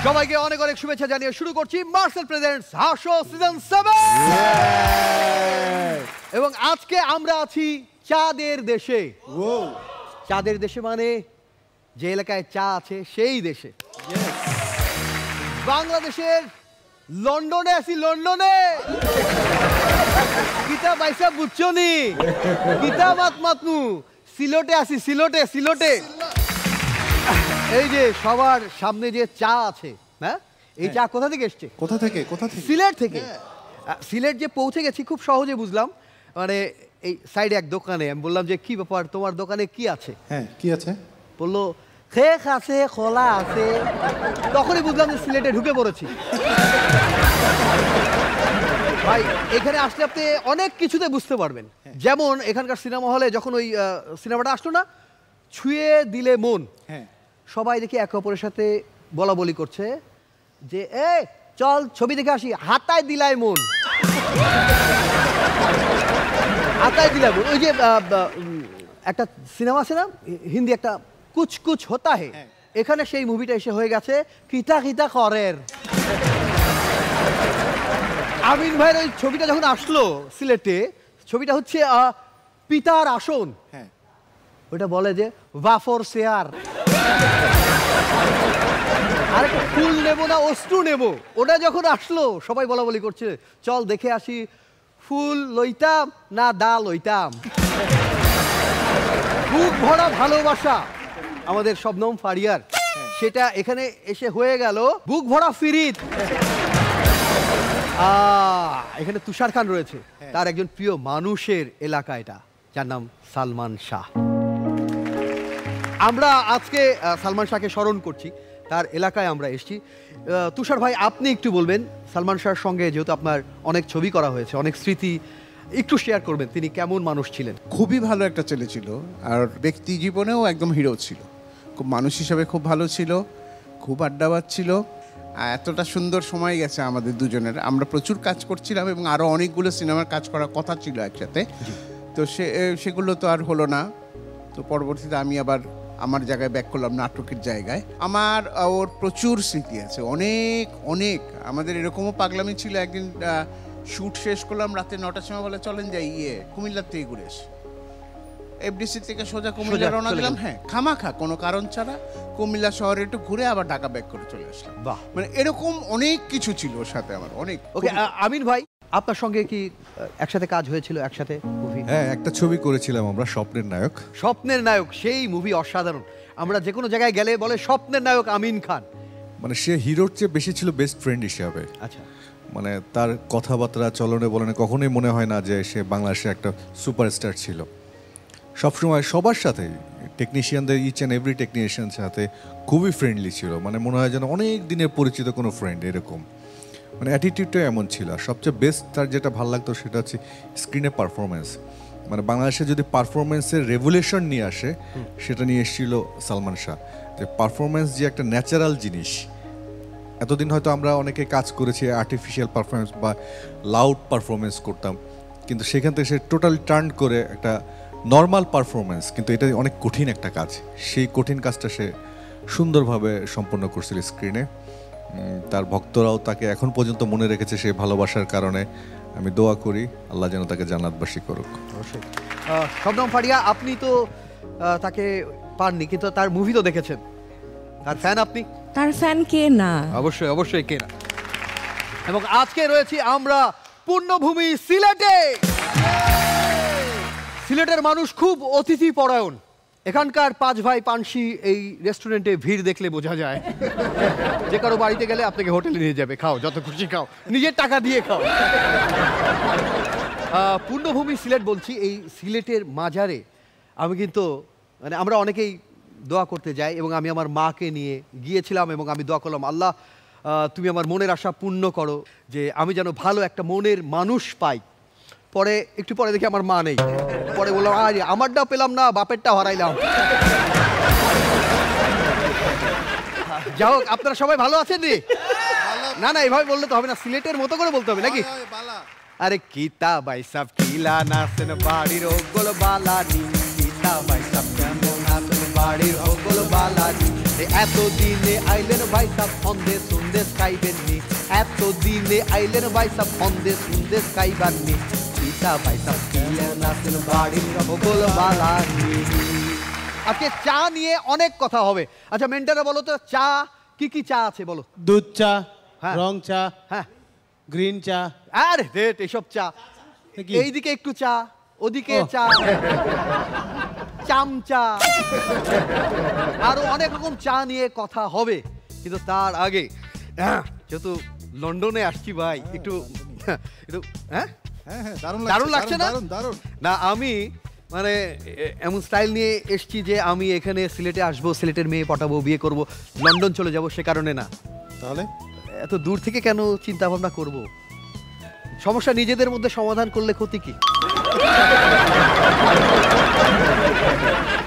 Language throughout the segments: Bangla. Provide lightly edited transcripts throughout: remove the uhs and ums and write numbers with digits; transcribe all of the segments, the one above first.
সবাইকে অনেক অনেক শুভেচ্ছা জানিয়ে শুরু করছি মার্সেল প্রেজেন্টস হাসো সিজন 7 এবং আজকে আমরা আছি চাঁদের দেশে। চাঁদের দেশে মানে যে এলাকায় চা আছে সেই দেশে। বাংলাদেশের লন্ডনে আছি, লন্ডনে কিতা বাইসা বুঝছো নি, কিতা মাত মাতনু। সিলেটে আছি, সিলেটে সিলেটে। এই যে সবার সামনে যে চা আছে, হ্যাঁ, এই চা কোথা থেকে এসছে? কোথা থেকে? কোথা থেকে? সিলেট থেকে। সিলেট যে পৌঁছে গেছি খুব সহজে বুঝলাম, মানে এই সাইডে এক দোকানে আমি বললাম যে কি ব্যাপার তোমার দোকানে কি আছে? হ্যাঁ, কি আছে? বললো খেক আছে, খোলা আছে। তখনই বুঝলাম যে সিলেটে ঢুকে পড়েছি। ভাই এখানে আসলে আপনি অনেক কিছুতে বুঝতে পারবেন। যেমন এখানকার সিনেমা হলে যখন ওই সিনেমাটা আসলো না, ছুঁয়ে দিলে মন, হ্যাঁ, সবাই দেখি একে অপরের সাথে বলা বলি করছে যে এই চল ছবি দেখে আসি, হাতায় দিলাই মন, হাতায় দিলাই মন। ওই যে একটা সিনেমা আছে না হিন্দি, একটা কুছ কুছ হতা হে, এখানে সেই মুভিটা এসে হয়ে গেছে কিতা কিতা করের। আমিন ভাইয়ের ওই ছবিটা যখন আসলো সিলেটে, ছবিটা হচ্ছে পিতার আসন, হ্যাঁ, ওটা বলে যে ওয়াফর শেয়ার। আর একটা ফুল নেবো না অস্ত্র নেবো, ওটা যখন আসলো সবাই বলা বলি করছে চল দেখে আসি ফুল লইতাম না দা লইতাম। বুক ভরা ভালোবাসা আমাদের শবনম ফারিয়ার, সেটা এখানে এসে হয়ে গেল বুক ভরা ফিরিত। এখানে তুষার খান রয়েছে, তার একজন প্রিয় মানুষের এলাকা এটা, যার নাম সালমান শাহ। আমরা আজকে সালমান শাহকে স্মরণ করছি, তার এলাকায় আমরা এসেছি। তুষার ভাই আপনি একটু বলবেন সালমান শাহর সঙ্গে, যেহেতু আপনার অনেক ছবি করা হয়েছে, অনেক স্মৃতি, একটু শেয়ার করবেন তিনি কেমন মানুষ ছিলেন? খুবই ভালো একটা ছেলে ছিল, আর ব্যক্তি জীবনেও একদম হিরো ছিল। খুব মানুষ হিসাবে খুব ভালো ছিল, খুব আড্ডাবাজ ছিল। এতটা সুন্দর সময় গেছে আমাদের দুজনের, আমরা প্রচুর কাজ করছিলাম এবং আরও অনেকগুলো সিনেমার কাজ করার কথা ছিল একসাথে। তো সেগুলো তো আর হলো না। তো পরবর্তীতে আমি আবার আমার জায়গায় ব্যাক করলাম, নাটকের জায়গায়। আমার ওর প্রচুর স্মৃতি আছে, অনেক অনেক। আমাদের এরকমও পাগলামি ছিল, একদিন শ্যুট শেষ করলাম রাতে 9টার সময়, বলে চলেন যাই কুমিল্লার থেকে ঘুরে আসি। এফডিসি থেকে সোজা কুমিল্লা রওনা দিলাম, হ্যাঁ, খামাখা কোনো কারণ ছাড়া কুমিল্লা শহরে একটু ঘুরে আবার ঢাকা ব্যাক করে চলে আসলাম। বাহ, মানে এরকম অনেক কিছু ছিল ওর সাথে আমার, অনেক। ওকে, আমিন ভাই আপনার সঙ্গে কি একসাথে কাজ হয়েছিল, একসাথে মুভি? হ্যাঁ, একটা ছবি করেছিলাম আমরা, স্বপ্নের নায়ক। স্বপ্নের নায়ক, সেই মুভি অসাধারণ। আমরা যে কোনো জায়গায় গেলে বলে স্বপ্নের নায়ক আমিন খান। মানে সে হিরোর চেয়ে বেশি ছিল বেস্ট ফ্রেন্ড হিসাবে। আচ্ছা, মানে তার কথাবার্তা, চলনে বলনে কখনোই মনে হয় না যে সে বাংলাদেশে একটা সুপারস্টার ছিল। সবসময় সবার সাথে, টেকনিশিয়ানদের, ইচ অ্যান্ড এভরি টেকনিশিয়ানের সাথে খুবই ফ্রেন্ডলি ছিল। মানে মনে হয় যেন অনেক দিনের পরিচিত কোনো ফ্রেন্ড, এরকম। মানে অ্যাটিটিউডটাও এমন ছিল। আর সবচেয়ে বেস্ট তার যেটা ভালো লাগতো সেটা হচ্ছে স্ক্রিনে পারফরমেন্স। মানে বাংলাদেশে যদি পারফরমেন্সের রেভলিউশন নিয়ে আসে, সেটা নিয়ে এসেছিল সালমান শাহ। যে পারফরমেন্স যে একটা ন্যাচারাল জিনিস, এতদিন হয়তো আমরা অনেকে কাজ করেছি আর্টিফিশিয়াল পারফরমেন্স বা লাউড পারফরমেন্স করতাম, কিন্তু সেখান থেকে সে টোটালি টার্ন করে একটা নর্মাল পারফরমেন্স। কিন্তু এটা অনেক কঠিন একটা কাজ, সেই কঠিন কাজটা সে সুন্দরভাবে সম্পন্ন করছিল স্ক্রিনে। তার ভক্তরাও তাকে এখন পর্যন্ত মনে রেখেছে সেই ভালোবাসার কারণে। আমি দোয়া করি আল্লাহ যেন তাকে জান্নাতবাসী করুক। অবশ্যই। শবনম ফারিয়া, আপনি তো তাকে পাননি, কিন্তু তার মুভি তো দেখেছেন, তার ফ্যান আপনি? তার ফ্যান কে না? অবশ্যই অবশ্যই, কে না। এবং আজকে রয়েছি আমরা পূর্ণভূমি সিলেটে। সিলেটের মানুষ খুব অতিথি পরায়ণ। এখানকার 5 ভাই পানসি এই রেস্টুরেন্টে ভিড় দেখলে বোঝা যায়। যে কারো বাড়িতে গেলে আপনাকে হোটেলে নিয়ে যাবে, খাও যত খুশি খাও, নিজের টাকা দিয়ে খাও। পূর্ণভূমি সিলেট বলছি, এই সিলেটের মাজারে আমি কিন্তু, মানে আমরা অনেকেই দোয়া করতে যাই এবং আমি আমার মাকে নিয়ে গিয়েছিলাম এবং আমি দোয়া করলাম, আল্লাহ তুমি আমার মনের আশা পূর্ণ করো যে আমি যেন ভালো একটা মনের মানুষ পাই। পরে একটু পরে দেখি আমার মা নেই। পরে বললাম আরে আমারটা পেলাম না, বাপেরটা হারাইলাম। যাই হোক, আপনারা সবাই ভালো আছেন রে? না না, এভাবে বললে তো হবে না, সিলেটের মতো করে বলতে হবে নাকি? আরে কিতা ভাই সাব কিলা নাচেন বাড়ির ওগল বালানি, কিতা ভাই সাব কেমন নাচেন বাড়ির ওগল বালানি। এত দিনে আইলেন ভাই সাব সন্দেশ সন্দেশ খাইবেননি, এত দিনে আইলেন ভাই সাব সন্দেশ সন্দেশ খাইবাননি, কিতা ভাই সাব কিলা নাচেন বাড়ির ওগল বালানি। আজকে চা নিয়ে অনেক কথা হবে। আচ্ছা মেন্টারা বলো তো, চা কি কি চা আছে বলো? দুধ চা, হ্যাঁ। রং চা, হ্যাঁ, গ্রিন চা। আরে দেট এসব চা, কি? এইদিকে একটু চা, ওদিকে চা, চামচা, আরো অনেক রকম চা নিয়ে কথা হবে। কিন্তু তার আগে যেহেতু লন্ডনে আসছি ভাই, একটু একটু হ্যাঁ দারুণ লাগছে না? না আমি মানে এমন স্টাইল নিয়ে এসছি যে আমি এখানে সিলেটে আসবো, সিলেটের মেয়ে পটাবো, বিয়ে করব, লন্ডন চলে যাব সে কারণে না। তাহলে এত দূর থেকে কেন চিন্তা ভাবনা করব? সমস্যা নিজেদের মধ্যে সমাধান করলে ক্ষতি কি?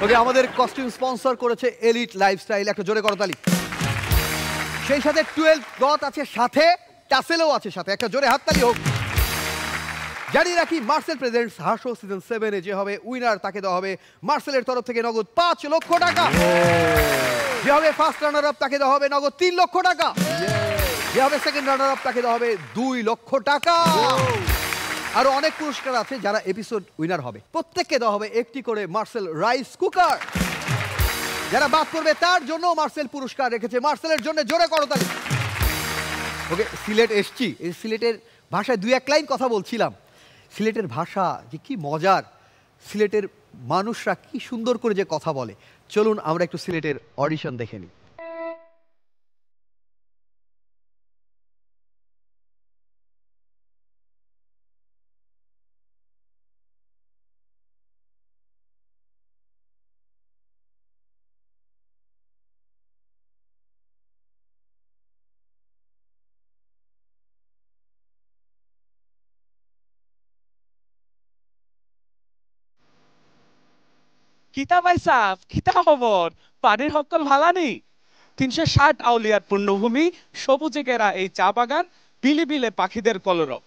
ওকে, আমাদের কস্টিউম স্পন্সর করেছে এলিট লাইফস্টাইল, একটা জোরে করতালি। সেই সাথে 12 ডট আছে সাথে, টাসেলও আছে সাথে, একটা জোরে হাততালি হোক। জানিয়ে রাখি, মার্সেল প্রেজেন্টস হাসো সিজন 7-এ যে হবে উইনার তাকে দেওয়া হবে মার্সেলের তরফ থেকে নগদ 5 লক্ষ টাকা। যে হবে ফার্স্ট রানার আপ তাকে দেওয়া হবে নগদ 3 লক্ষ টাকা। যে হবে সেকেন্ড রানার আপ তাকে দেওয়া হবে 2 লক্ষ টাকা। আরো অনেক পুরস্কার আছে যারা এপিসোড উইনার হবে। প্রত্যেককে দেওয়া হবে একটি করে মার্সেল রাইস কুকার। যারা বাদ করবে তার জন্য মার্সেল পুরস্কার রেখেছে। মার্সেলের জন্য জোরে করতালি। ওকে, সিলেট এসছি, এই সিলেটের ভাষায় 2-1 লাইন কথা বলছিলাম। সিলেটের ভাষা যে কি মজার, সিলেটের মানুষরা কি সুন্দর করে যে কথা বলে। চলুন আমরা একটু সিলেটের অডিশন দেখে নিই। কিতা ভাই সাহ, কিতা খবর? পানির হকল ভালানি? 360 আউলিয়ার পূর্ণভূমি, সবুজে ঘেরা এই চা বাগান, বিলে বিলে পাখিদের কলরব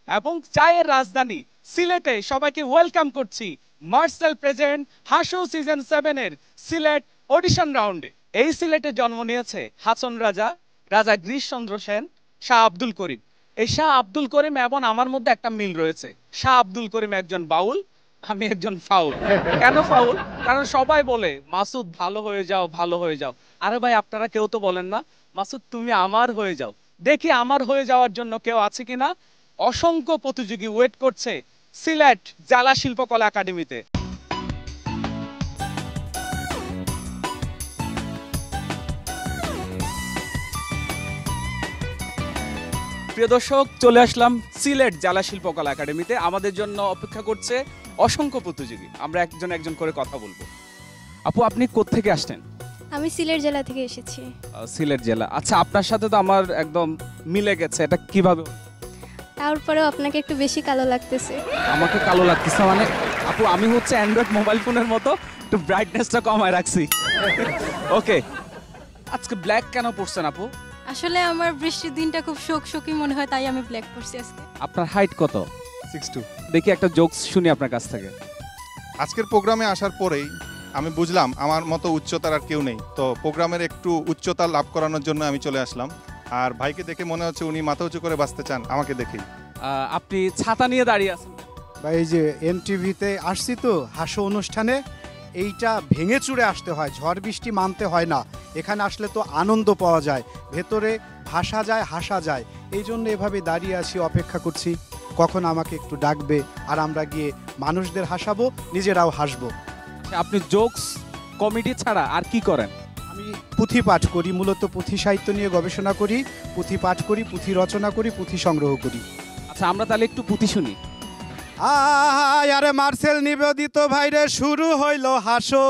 এবং চায়ের রাজধানী সিলেটে সবাইকে ওয়েলকাম করছি মার্সেল প্রেজেন্ট হাসো সিজন 7-এর সিলেট অডিশন রাউন্ডে। এই সিলেটে জন্ম নিয়েছে হাসন রাজা, রাজা গিরিশচন্দ্র সেন, শাহ আব্দুল করিম। এই শাহ আব্দুল করিম এবং আমার মধ্যে একটা মিল রয়েছে। শাহ আব্দুল করিম একজন বাউল, আমি একজন ফাউল। কেন ফাউল? কারণ সবাই বলে মাসুদ ভালো হয়ে যাও, ভালো হয়ে যাও। আরে ভাই আপনারা কেউ তো বলেন না মাসুদ তুমি আমার হয়ে যাও। দেখি আমার হয়ে যাওয়ার জন্য কেউ আছে কিনা। অসংখ্য প্রতিযোগী ওয়েট করছে সিলেট জেলা শিল্পকলা একাডেমিতে। প্রিয় দর্শক, চলে আসলাম সিলেট জেলা শিল্পকলা একাডেমিতে। আমাদের জন্য অপেক্ষা করছে অসংখ্য প্রতিযোগী। আমরা একজন একজন করে কথা বলবো। আপু আপনি কোত্থেকে আসছেন? আমি সিলেট জেলা থেকে এসেছি। সিলেট জেলা। আচ্ছা, আপনার সাথে তো আমার একদম মিলে গেছে। এটা কিভাবে? তারপরেও আপনাকে একটু বেশি কালো লাগতেছে। আমাকে কালো লাগতেছে মানে? আপু আমি হচ্ছে অ্যান্ড্রয়েড মোবাইল ফোনের মতো একটু ব্রাইটনেসটা কমায় রাখছি। ওকে, আজকে ব্ল্যাক কেন পরছেন আপু? আসলে আমার বৃষ্টির দিনটা খুব শোকী মনে হয়, তাই আমি ব্ল্যাক পরছি আজকে। আপনার হাইট কত? 6'2". দেখি একটা জোকস শুনি আপনার কাছ থেকে। আজকের প্রোগ্রামে আসার পরেই আমি বুঝলাম আমার মতো উচ্চতার আর কেউ নেই, তো প্রোগ্রামের একটু উচ্চতা লাভ করানোর জন্য আমি চলে আসলাম। আর ভাইকে দেখে মনে হচ্ছে উনি মাথা উঁচু করে বাঁচতে চান আমাকে দেখেই। আপনি ছাতা নিয়ে দাঁড়িয়ে আছেন? ভাই এই যে এনটিভিতে আসছি তো হাসো অনুষ্ঠানে, এইটা ভেঙে চুরে আসতে হয়, ঝড় বৃষ্টি মানতে হয় না। এখানে আসলে তো আনন্দ পাওয়া যায়, ভেতরে ভাসা যায়, হাসা যায়। এই জন্য এভাবে দাঁড়িয়ে আছি, অপেক্ষা করছি কখন আমাকে একটু ডাকবে আর আমরা গিয়ে মানুষদের হাসাবো, নিজেরাও হাসবো। আপনি জোকস কমেডি ছাড়া আর কি করেন? আমি পুঁথি পাঠ করি, মূলত পুঁথি সাহিত্য নিয়ে গবেষণা করি, পুঁথি পাঠ করি, পুঁথি রচনা করি, পুঁথি সংগ্রহ করি। আচ্ছা, আমরা তাহলে একটু পুঁথি শুনি। আরে মার্সেল নিবেদিত ভাইরে শুরু হইল হাসো,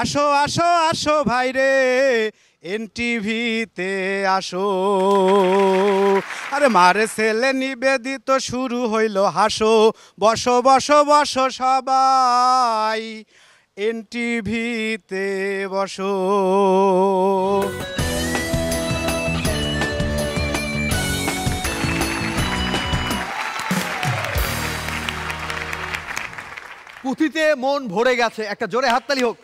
আসো আসো আসো ভাইরে এনটিভিতে আসো। আরে মার্সেল নিবেদিত শুরু হইল হাসো, বসো বসো বসো সবাই এনটিভিতে বসো। পুঁথিতে মন ভরে গেছে, একটা জোরে হাততালি হোক।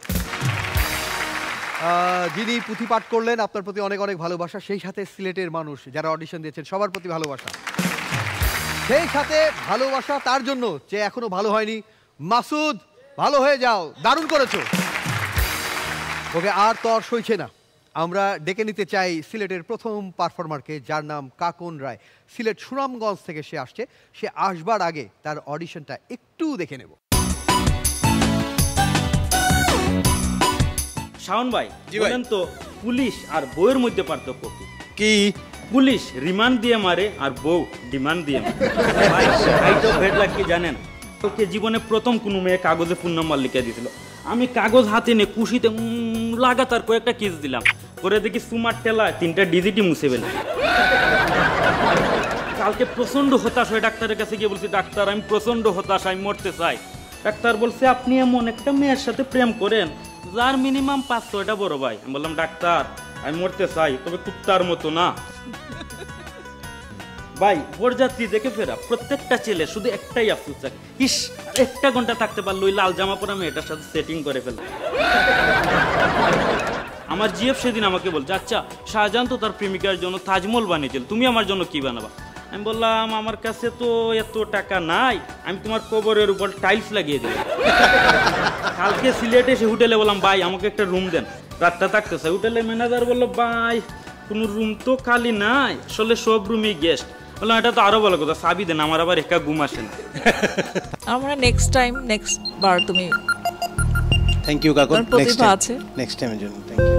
যিনি পুঁথি পাঠ করলেন আপনার প্রতি অনেক অনেক ভালোবাসা, সেই সাথে সিলেটের মানুষ যারা অডিশন দিয়েছেন সবার প্রতি ভালোবাসা, সেই সাথে ভালোবাসা তার জন্য যে এখনো ভালো হয়নি। মাসুদ, ভালো হয়ে যাও, দারুণ করেছো। ওকে আর তর সইছে না, আমরা ডেকে নিতে চাই সিলেটের প্রথম পারফর্মারকে, যার নাম কাকন রায়। সিলেট সুনামগঞ্জ থেকে সে আসছে। সে আসবার আগে তার অডিশনটা একটু দেখে নেব। শাওন ভাই বলেন তো, পুলিশ আর বউয়ের মধ্যে পার্থক্য কি? কি? পুলিশ রিমান্ড দিয়ে মারে আর বউ ডিমান্ড দিয়ে মারে। ভাই হাইট অফ হেডলাইট কি জানেন? ওকে জীবনে প্রথম কোনো মেয়ে কাগজে ফোন নাম্বার লিখে দিয়েছিল। আমি কাগজ হাতে নিয়ে খুশিতে লাগাতার কয়েকটা কিস দিলাম, করে দেখি সুমার টেলায় 3টা ডিজিটই মুছে ফেলে। কালকে প্রচন্ড হতাশ হয়ে ডাক্তারের কাছে গিয়ে বলছি, ডাক্তার আমি প্রচন্ড হতাশ, আমি মরতে চাই। ডাক্তার বলছে আপনি এমন একটা মেয়ের সাথে প্রেম করেন যার মিনিমাম 500টা বড় ভাই। আমি বললাম ডাক্তার আমি মরতে চাই, তবে কুত্তার মতো না। ভাই বরযাত্রী দেখে ফেরা প্রত্যেকটা ছেলে শুধু একটাই আফসোস চায়, ইস 1 ঘন্টা থাকতে পারলো ওই লাল জামা পরা মেয়েটার সাথে সেটিং করে ফেলে। আমার জিএফ সেদিন আমাকে বলছে, আচ্ছা শাহজাহান তো তার প্রেমিকার জন্য তাজমহল বানিয়েছিল, তুমি আমার জন্য কি বানাবা? আমি বললাম আমার কাছে তো এত টাকা নাই, আমি তোমার কবরের উপর টাইলস লাগিয়ে দিই। কালকে সিলেটে এসে হোটেলে বললাম ভাই আমাকে একটা রুম দেন, রাতটা থাকতে চাই। হোটেলের ম্যানেজার বললো ভাই কোনো রুম তো খালি নাই, আসলে সব রুমই গেস্ট। বললাম এটা তো আরো ভালো কথা, চাবি দেন, আমার আবার একা ঘুম আসে না। আমরা নেক্সট বার তুমি থ্যাংক ইউ কাকু, প্রতিভা আছে নেক্সট টাইমের জন্য থ্যাংক ইউ।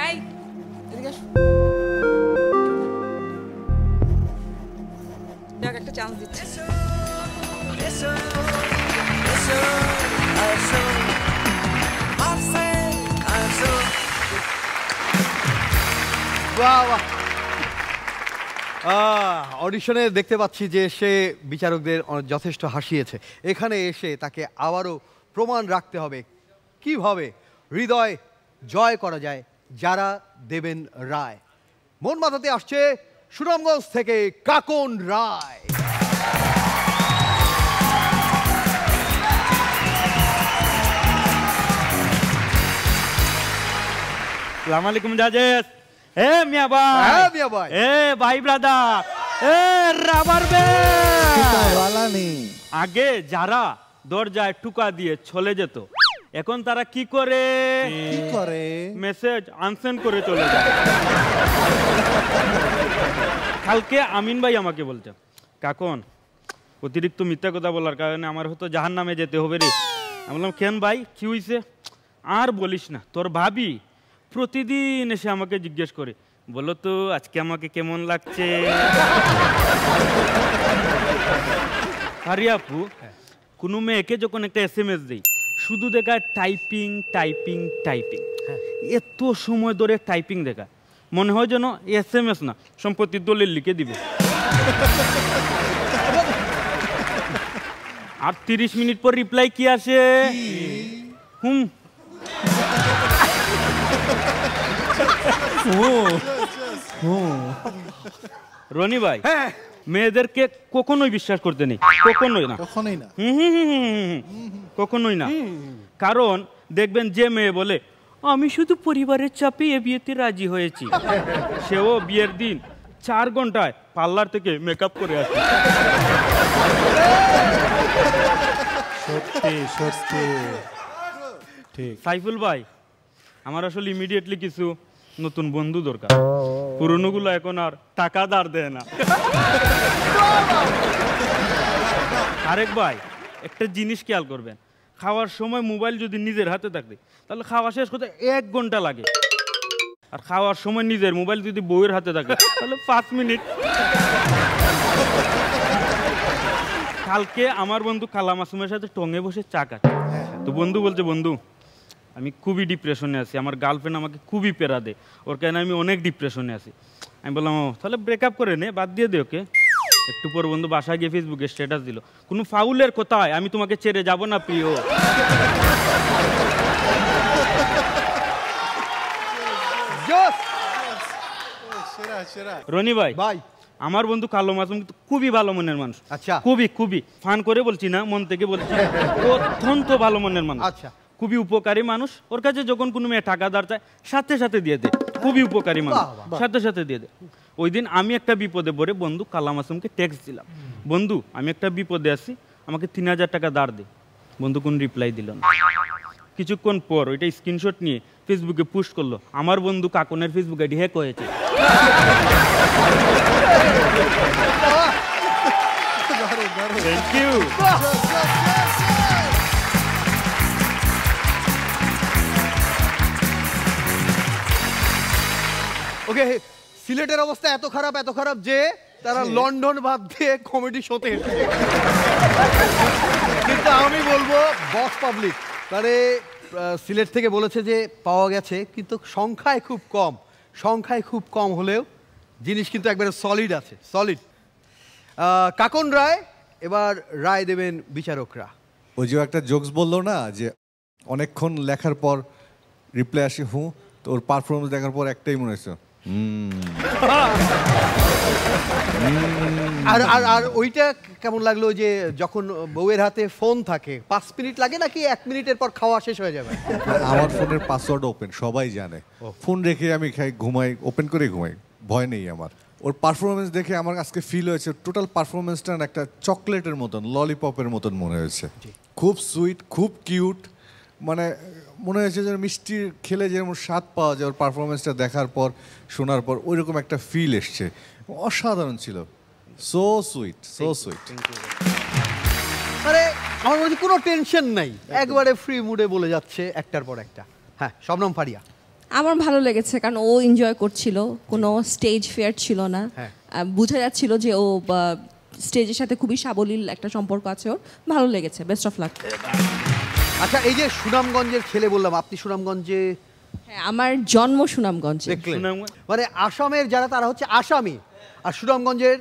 এই এদিকে আসো, দেখ একটা চান্স দিচ্ছি। অডিশনে দেখতে পাচ্ছি যে সে বিচারকদের যথেষ্ট হাসিয়েছে। এখানে এসে তাকে আবারও প্রমাণ রাখতে হবে কিভাবে হৃদয় জয় করা যায়। যারা দেবেন রায়, মন মাতাতে আসছে সুনামগঞ্জ থেকে কাকন রায়। আসসালামু আলাইকুম জাজেস। এ মিয়া ভাই, হ্যাঁ মিয়া ভাই, এ ভাই ব্রাদার, এ রাবার আগে যারা দরজায় টুকা দিয়ে চলে যেত, এখন তারা কি করে? মেসেজ আনসেন্ড করে চলে যায়। কালকে আমিন ভাই আমাকে বলছে, কাকন অতিরিক্ত মিথ্যা কথা বলার কারণে আমার হয়তো জাহান্নামে যেতে হবে রে। আমি বললাম কেন ভাই কি হয়েছে? আর বলিস না, তোর ভাবি প্রতিদিন এসে আমাকে জিজ্ঞেস করে, বলো তো আজকে আমাকে কেমন লাগছে। আরে আপু, কোনো মেয়েকে যখন একটা SMS দেই শুধু দেখায় টাইপিং টাইপিং টাইপিং, এত সময় ধরে টাইপিং দেখা মনে হয় যেন SMS না সম্পত্তির দলিল লিখে দিবে। আর 30 মিনিট পর রিপ্লাই কি আসে? হুম। রনি ভাই, মেয়েদেরকে কখনোই বিশ্বাস করতে নেই, কখনোই না, কখনোই না। কারণ দেখবেন যে মেয়ে বলে আমি শুধু পরিবারের চাপে এ বিয়েতে রাজি হয়েছি, সেও বিয়ের দিন 4 ঘন্টায় পার্লার থেকে মেকআপ করে আসে। সত্যি সত্যি ঠিক। সাইফুল ভাই, আমার আসলে ইমিডিয়েটলি কিছু নতুন বন্ধু দরকার, পুরনোগুলো এখন আর টাকা ধার দেয় না। আরেক ভাই একটা জিনিস খেয়াল করবেন, খাওয়ার সময় মোবাইল যদি নিজের হাতে থাকে তাহলে খাওয়া শেষ করতে 1 ঘন্টা লাগে, আর খাওয়ার সময় নিজের মোবাইল যদি বউয়ের হাতে থাকে তাহলে 5 মিনিট। কালকে আমার বন্ধু কালা মাসুমের সাথে টঙে বসে চা খাচ্ছে, তো বন্ধু বলছে, বন্ধু আমি খুবই ডিপ্রেশনে আছি, আমার গার্লফ্রেন্ড আমাকে খুবই পেরা দেয়, ওর কারণে আমি অনেক ডিপ্রেশনে আছি। আমি বললাম ও তাহলে ব্রেকআপ করে নে, বাদ দিয়ে দে ওকে। একটু পর বন্ধু বাসায় গিয়ে ফেসবুকে স্ট্যাটাস দিল, কোনো ফাউলের কোথায়, আমি তোমাকে ছেড়ে যাব না প্রিয়। রনি ভাই, আমার বন্ধু কালো মাসুম কিন্তু খুবই ভালো মনের মানুষ। আচ্ছা, খুবই খুবই ফান করে বলছি না, মন থেকে বলছি, অত্যন্ত ভালো মনের মানুষ। আচ্ছা, খুবই উপকারী মানুষ। ওর কাছে যখন কোনো মেয়ে টাকা ধার চায় সাথে সাথে দিয়ে দেয়, খুবই উপকারী মানুষ, সাথে সাথে দিয়ে দেয়। ওই দিন আমি একটা বিপদে পড়ে বন্ধু কালা মাসুমকে টেক্সট দিলাম, বন্ধু আমি একটা বিপদে আছি, আমাকে 3000 টাকা ধার দে। বন্ধু কোন রিপ্লাই দিল না। কিছুক্ষণ পর ওইটা স্ক্রিনশট নিয়ে ফেসবুকে পোস্ট করলো, আমার বন্ধু কাকনের ফেসবুক আইডি হ্যাক হয়েছে। Thank you. ওকে, সিলেটের অবস্থা এত খারাপ যে তারা লন্ডন বাদ দিয়ে কমেডি শোতে এসেছে। কিন্তু আমি বলবো বস পাবলিক, মানে সিলেট থেকে বলেছে যে পাওয়া গেছে, কিন্তু সংখ্যায় খুব কম হলেও জিনিস কিন্তু একবারে সলিড আছে, সলিড। কাকন রায়, এবার রায় দেবেন বিচারকরা। ওই যে একটা জোকস বললো না যে অনেকক্ষণ লেখার পর রিপ্লাই আসে হুঁ, তো ওর পারফরমেন্স দেখার পর একটাই মনে হচ্ছে আর ওইটা কেমন লাগলো যে যখন বউয়ের হাতে ফোন থাকে 5 মিনিট লাগে নাকি 1 মিনিটের পর খাওয়া শেষ হয়ে যাবে? আমার ফোনের পাসওয়ার্ড ওপেন, সবাই জানে। ফোন রেখে আমি ঘুমাই, ওপেন করে ঘুমাই, ভয় নেই আমার। ওর পারফরমেন্স দেখে আমার আজকে ফিল হয়েছে টোটাল পারফরমেন্সটা একটা চকলেটের মতন, ললিপপের মতন মনে হয়েছে। খুব সুইট, খুব কিউট, মানে মনে হয়েছে যে মিষ্টি খেলে যেমন স্বাদ পাওয়া যায়, ওর পারফরমেন্সটা দেখার পর শোনার পর ওইরকম একটা ফিল এসছে। অসাধারণ ছিল, সো সুইট, সো সুইট। মানে আমার মধ্যে কোনো টেনশন নাই, একবারে ফ্রি মুডে বলে যাচ্ছে একটার পর একটা। হ্যাঁ, শবনম ফারিয়া। আমার ভালো লেগেছে কারণ ও এনজয় করছিল, কোনো স্টেজ ফেয়ার ছিল না, বোঝা যাচ্ছিল যে ও স্টেজের সাথে খুবই সাবলীল একটা সম্পর্ক আছে ওর। ভালো লেগেছে, বেস্ট অফ লাক। আচ্ছা, এই যে সুনামগঞ্জের ছেলে বললাম, আপনি সুনামগঞ্জে? হ্যাঁ, আমার জন্ম সুনামগঞ্জে। মানে আসামের যারা তারা হচ্ছে আসামি, আর সুনামগঞ্জের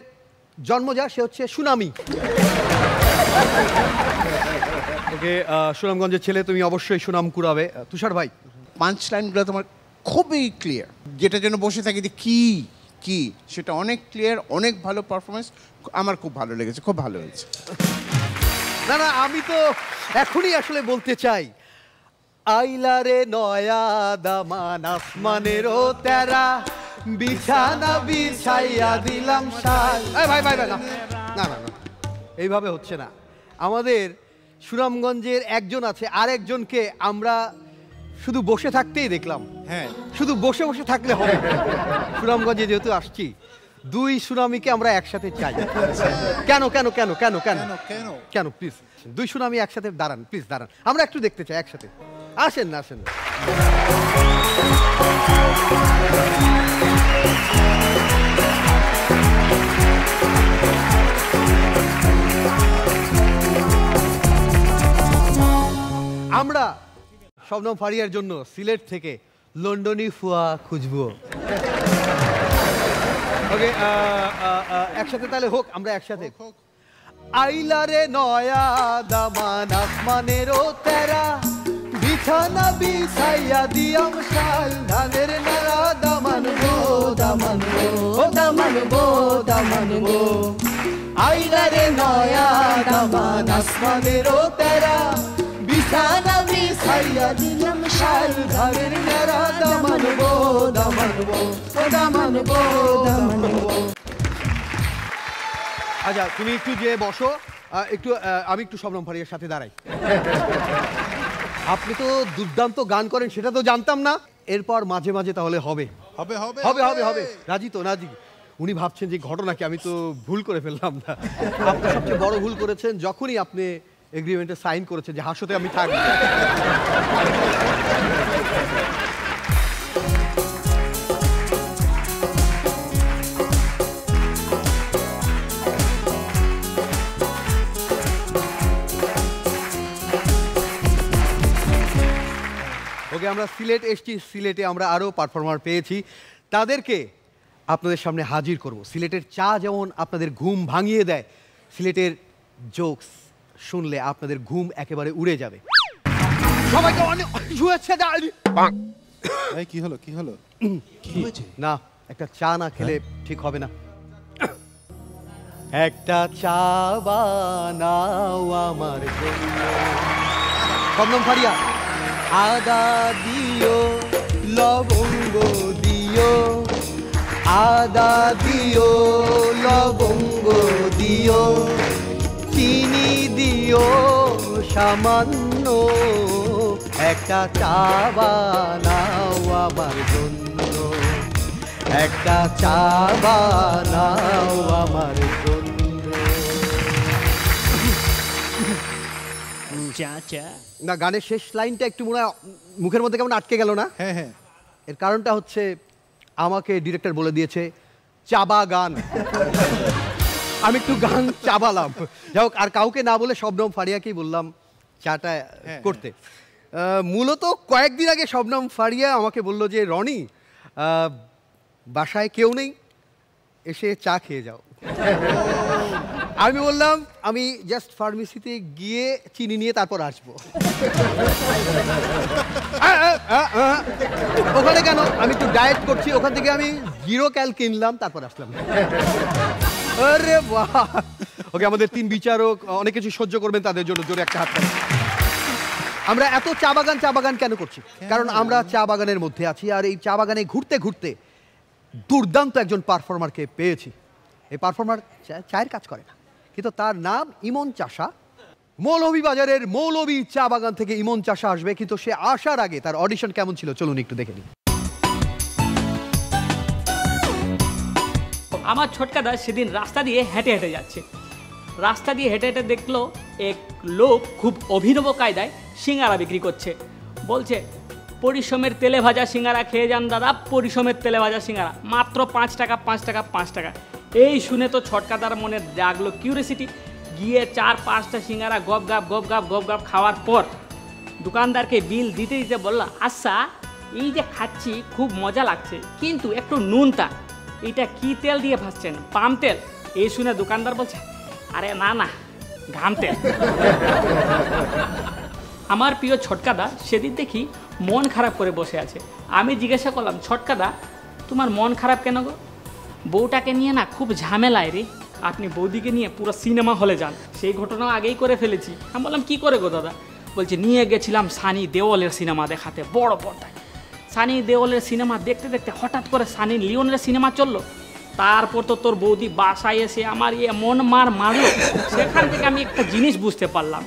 জন্ম যা সে হচ্ছে সুনামি। ওকে, সুনামগঞ্জের ছেলে, তুমি অবশ্যই সুনাম কুড়াবে। তুষার ভাই? পাঁচ লাইনগুলো তোমার খুবই ক্লিয়ার, যেটা যেন বসে থাকি যে কি সেটা অনেক ক্লিয়ার, অনেক ভালো পারফরমেন্স, আমার খুব ভালো লেগেছে, খুব ভালো হয়েছে। না, আমি তো এখনই আসলে বলতে চাই, আইলা রে নয়া দামান আসমানেরও তেরা, বিছানা বিছাইয়া দিলাম সাজ। ভাই না, এইভাবে হচ্ছে না। আমাদের সুনামগঞ্জের একজন আছে, আরেকজনকে আমরা শুধু বসে থাকতেই দেখলাম। হ্যাঁ, শুধু বসে বসে থাকলে হবে। সুনামগঞ্জে যেহেতু আসছি, দুই সুনামিকে আমরা একসাথে চাই। কেন প্লিজ, দুই সুনামি একসাথে দাঁড়ান, প্লিজ দাঁড়ান, আমরা একটু দেখতে চাই একসাথে। আসেন না। আমরা শবনম ফারিয়ার জন্য সিলেট থেকে লন্ডনী ফুয়া খুঁজবো। ওকে, একসাথে তাহলে হোক, আমরা একসাথে। আইলা রে নয়া দামান আসমানেরও তেরা, বিছানা বিছাইয়া দিয়াম শাল, ধানের নারা দামান গো, দামান গো। আইলা রে নয়া দামান আসমানেরও তেরা, বিছানা বিছাইয়া দিলাম শাল, ধানের নারা দামান গো, দামান গো। আচ্ছা, তুমি একটু যে বসো, একটু আমি একটু শবনম ফারিয়ার সাথে দাঁড়াই। আপনি তো দুর্দান্ত গান করেন, সেটা তো জানতাম না। এরপর মাঝে মাঝে তাহলে হবে। রাজি তো? উনি ভাবছেন যে ঘটনা কি, আমি তো ভুল করে ফেললাম না। আপনি সবচেয়ে বড় ভুল করেছেন যখনই আপনি এগ্রিমেন্টে সাইন করেছেন যে হাসতে আমি থাকবো। আমরা সিলেট এসেছি, সিলেটে আমরা আরও পারফর্মার পেয়েছি, তাদেরকে আপনাদের সামনে হাজির করব। সিলেটের চা যেমন আপনাদের ঘুম ভাঙিয়ে দেয়, সিলেটের জোকস শুনলে আপনাদের ঘুম একেবারে উড়ে যাবে। সবাইকে অনেক শুয়েছে কি হলো কি হলো কি হয়েছে? না, একটা চা না খেলে ঠিক হবে না। একটা চা বানাও আমার জন্য। শবনম ফারিয়া, আদা দিও, লবঙ্গ দিও, আদা দিও, লবঙ্গ দিও, চিনি দিও সামান্য, একটা চা বানাও আমার জন্য, একটা চা বানাও আমার জন্য। না, গানের শেষ লাইনটা একটু মনে হয় মুখের মধ্যে কেমন আটকে গেল না? হ্যাঁ হ্যাঁ, এর কারণটা হচ্ছে আমাকে ডিরেক্টর বলে দিয়েছে চাবা গান। আমি একটু গান চাবালাম। যাই হোক, আর কাউকে না বলে শবনম ফারিয়াকেই বললাম চাটা করতে। মূলত কয়েকদিন আগে শবনম ফারিয়া আমাকে বললো যে রনি, বাসায় কেউ নেই, এসে চা খেয়ে যাও। আমি বললাম আমি জাস্ট ফার্মেসিতে গিয়ে চিনি নিয়ে তারপর আসবো। ওখানে কেন? আমি একটু ডায়েট করছি, ওখান থেকে আমি 0 ক্যাল কিনলাম, তারপর আসলাম। আরে বাহ! ওকে, আমাদের 3 বিচারক অনেক কিছু সহ্য করবেন, তাদের জন্য জোরে একটা হাত তালি। আমরা এত চা বাগান কেন করছি? কারণ আমরা চা বাগানের মধ্যে আছি, আর এই চা বাগানে ঘুরতে ঘুরতে দুর্দান্ত একজন পারফর্মারকে পেয়েছি। এই পারফর্মার চায়ের কাজ করে না, কিন্তু তার নাম ইমন চাষা। মৌলভীবাজারের মৌলভী চা বাগান থেকে ইমন চাষা আসবে, কিন্তু সে আসার আগে তার অডিশন কেমন ছিল চলুন একটু দেখে নিই। আমার ছোটকাদা সেদিন রাস্তা দিয়ে হেঁটে হেঁটে যাচ্ছে, রাস্তা দিয়ে হেঁটে হেঁটে দেখলো এক লোক খুব অভিনব কায়দায় সিঙ্গারা বিক্রি করছে। বলছে, পরিশ্রমের তেলে ভাজা সিঙ্গারা খেয়ে যান দাদা, পরিশ্রমের তেলে ভাজা সিঙ্গারা মাত্র 5 টাকা 5 টাকা 5 টাকা। এই শুনে তো ছটকাদার মনে জাগলো কিউরিয়াসিটি। গিয়ে 4-5টা সিঙ্গারা গপ গাপ খাওয়ার পর দোকানদারকে বিল দিতে দিতে বললো, আচ্ছা এই যে খাচ্ছি খুব মজা লাগছে, কিন্তু একটু নুনটা, এটা কি তেল দিয়ে ভাজছেন? পাম তেল? এই শুনে দোকানদার বলছে, আরে না না, ঘাম তেল। আমার প্রিয় ছটকাদা সেদিন দেখি মন খারাপ করে বসে আছে। আমি জিজ্ঞাসা করলাম, ছটকাদা তোমার মন খারাপ কেন গো? বউটাকে নিয়ে না খুব ঝামেলায় রে, আপনি বৌদিকে নিয়ে পুরো সিনেমা হলে যান। সেই ঘটনা আগেই করে ফেলেছি। আমি বললাম, কি করে গো দাদা? বলছে, নিয়ে গেছিলাম সানি দেওলের সিনেমা দেখাতে বড় পর্দায়। সানি দেওলের সিনেমা দেখতে দেখতে হঠাৎ করে সানি লিওনের সিনেমা চললো। তারপর তো তোর বৌদি বাসায় এসে আমার মন মারলো। সেখান থেকে আমি একটা জিনিস বুঝতে পারলাম।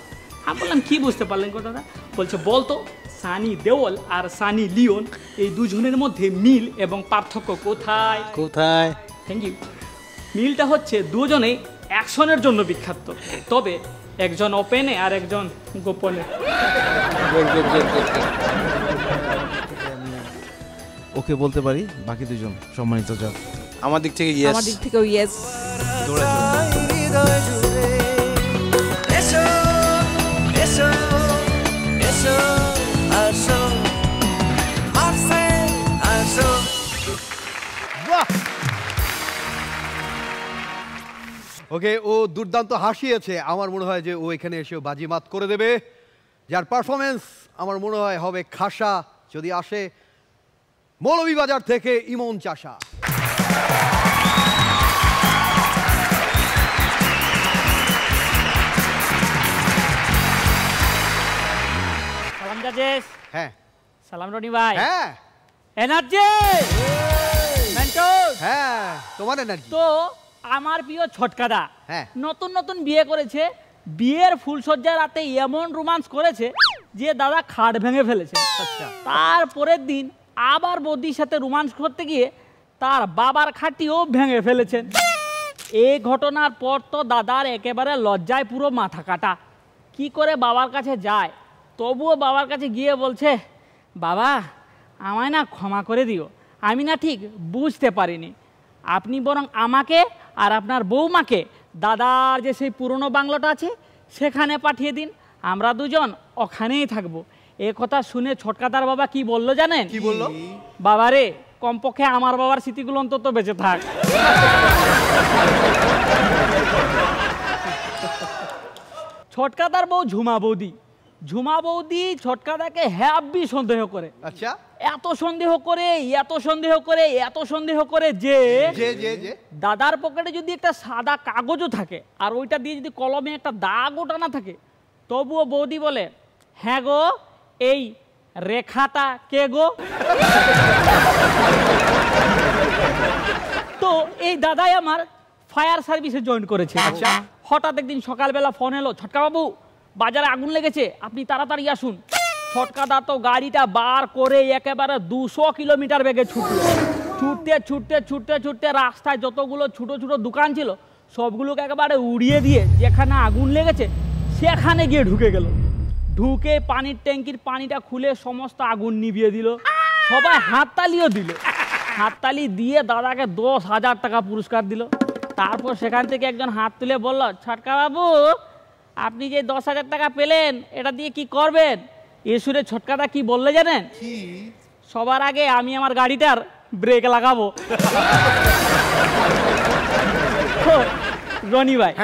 আমি বললাম, কি বুঝতে পারলেন গো দাদা? বলছে, বলতো সানি দেওল আর সানি লিওন এই দুজনের মধ্যে মিল এবং পার্থক্য কোথায়? কোথায়? Thank you. মিলটা হচ্ছে দুজনে অ্যাকশনের জন্য বিখ্যাত, তবে একজন ওপেনে আর একজন গোপনে। ওকে বলতে পারি, বাকি দুজন সম্মানিত জজ। আমার দিক থেকে ইয়েস। আমার দিক থেকেও ইয়েস। ওকে, ও দুর্দান্ত হাসিয়েছে। আমার মনে হয় যে ও এখানে এসে বাজিমাত করে দেবে। যার পারফরমেন্স আমার মনে হয় হবে খাসা, যদি আসে মৌলভীবাজার থেকে ইমন চাষা। সালাম জাজেস। হ্যাঁ। সালাম রনি ভাই। হ্যাঁ। এনার্জি। মেন্টস। হ্যাঁ, তোমার এনার্জি। তো আমার প্রিয় ছটকাদা হ্যাঁ নতুন নতুন বিয়ে করেছে, বিয়ের ফুলসজ্জার রাতে এমন রোমান্স করেছে যে দাদা খাট ভেঙে ফেলেছে। আচ্ছা। তারপরের দিন আবার বৌদির সাথে রোমান্স করতে গিয়ে তার বাবার খাটিও ভেঙে ফেলেছেন। এই ঘটনার পর তো দাদার একেবারে লজ্জায় পুরো মাথা কাটা। কি করে বাবার কাছে যায়, তবুও বাবার কাছে গিয়ে বলছে, বাবা আমায় না ক্ষমা করে দিও, আমি না ঠিক বুঝতে পারিনি, আপনি বরং আমাকে আর আপনার বৌমাকে দাদার যে সেই পুরনো বাংলোটা আছে সেখানে পাঠিয়ে দিন, আমরা দুজন ওখানেই থাকবো। এ কথা শুনে ছোটকাদার বাবা কি বললো জানেন? কি বললো? বাবা রে, কমপক্ষে আমার বাবার স্মৃতিগুলো অন্তত বেঁচে থাক। ছোটকাদার বউ ঝুমা বৌদি, ঝুমা বৌদি ছোটকাদাকে হ্যাপি সন্দেহ করে। আচ্ছা, এত সন্দেহ করে, এত সন্দেহ করে, এত সন্দেহ করে যে দাদার পকেটে যদি একটা সাদা কাগজও থাকে আর ওইটা দিয়ে যদি কলমে একটা দাগও টানা থাকে, তবুও বৌদি বলে, হ্যাঁ গো এই রেখাটা কে গো? তো এই দাদাই আমার ফায়ার সার্ভিসে জয়েন করেছে। আচ্ছা, হঠাৎ একদিন সকালবেলা ফোন এলো, ছটকা বাবু বাজারে আগুন লেগেছে, আপনি তাড়াতাড়ি আসুন। ছটকাদা তো গাড়িটা বার করে একেবারে 200 কিলোমিটার বেগে ছুটলো। ছুটতে ছুটতে ছুটতে ছুটতে রাস্তায় যতগুলো ছোট ছোট দোকান ছিল সবগুলোকে একেবারে উড়িয়ে দিয়ে যেখানে আগুন লেগেছে সেখানে গিয়ে ঢুকে গেল। ঢুকে পানির ট্যাঙ্কির পানিটা খুলে সমস্ত আগুন নিভিয়ে দিল। সবাই হাততালিও দিল। হাততালি দিয়ে দাদাকে 10,000 টাকা পুরস্কার দিল। তারপর সেখান থেকে একজন হাত তুলে বলল, ছটকা বাবু আপনি যে 10,000 টাকা পেলেন এটা দিয়ে কি করবেন? এ সুরে ছটকাদা কি বললে জানেন? সবার আগে আমি আমার গাড়িটার ব্রেক লাগাবো। রনি ভাই,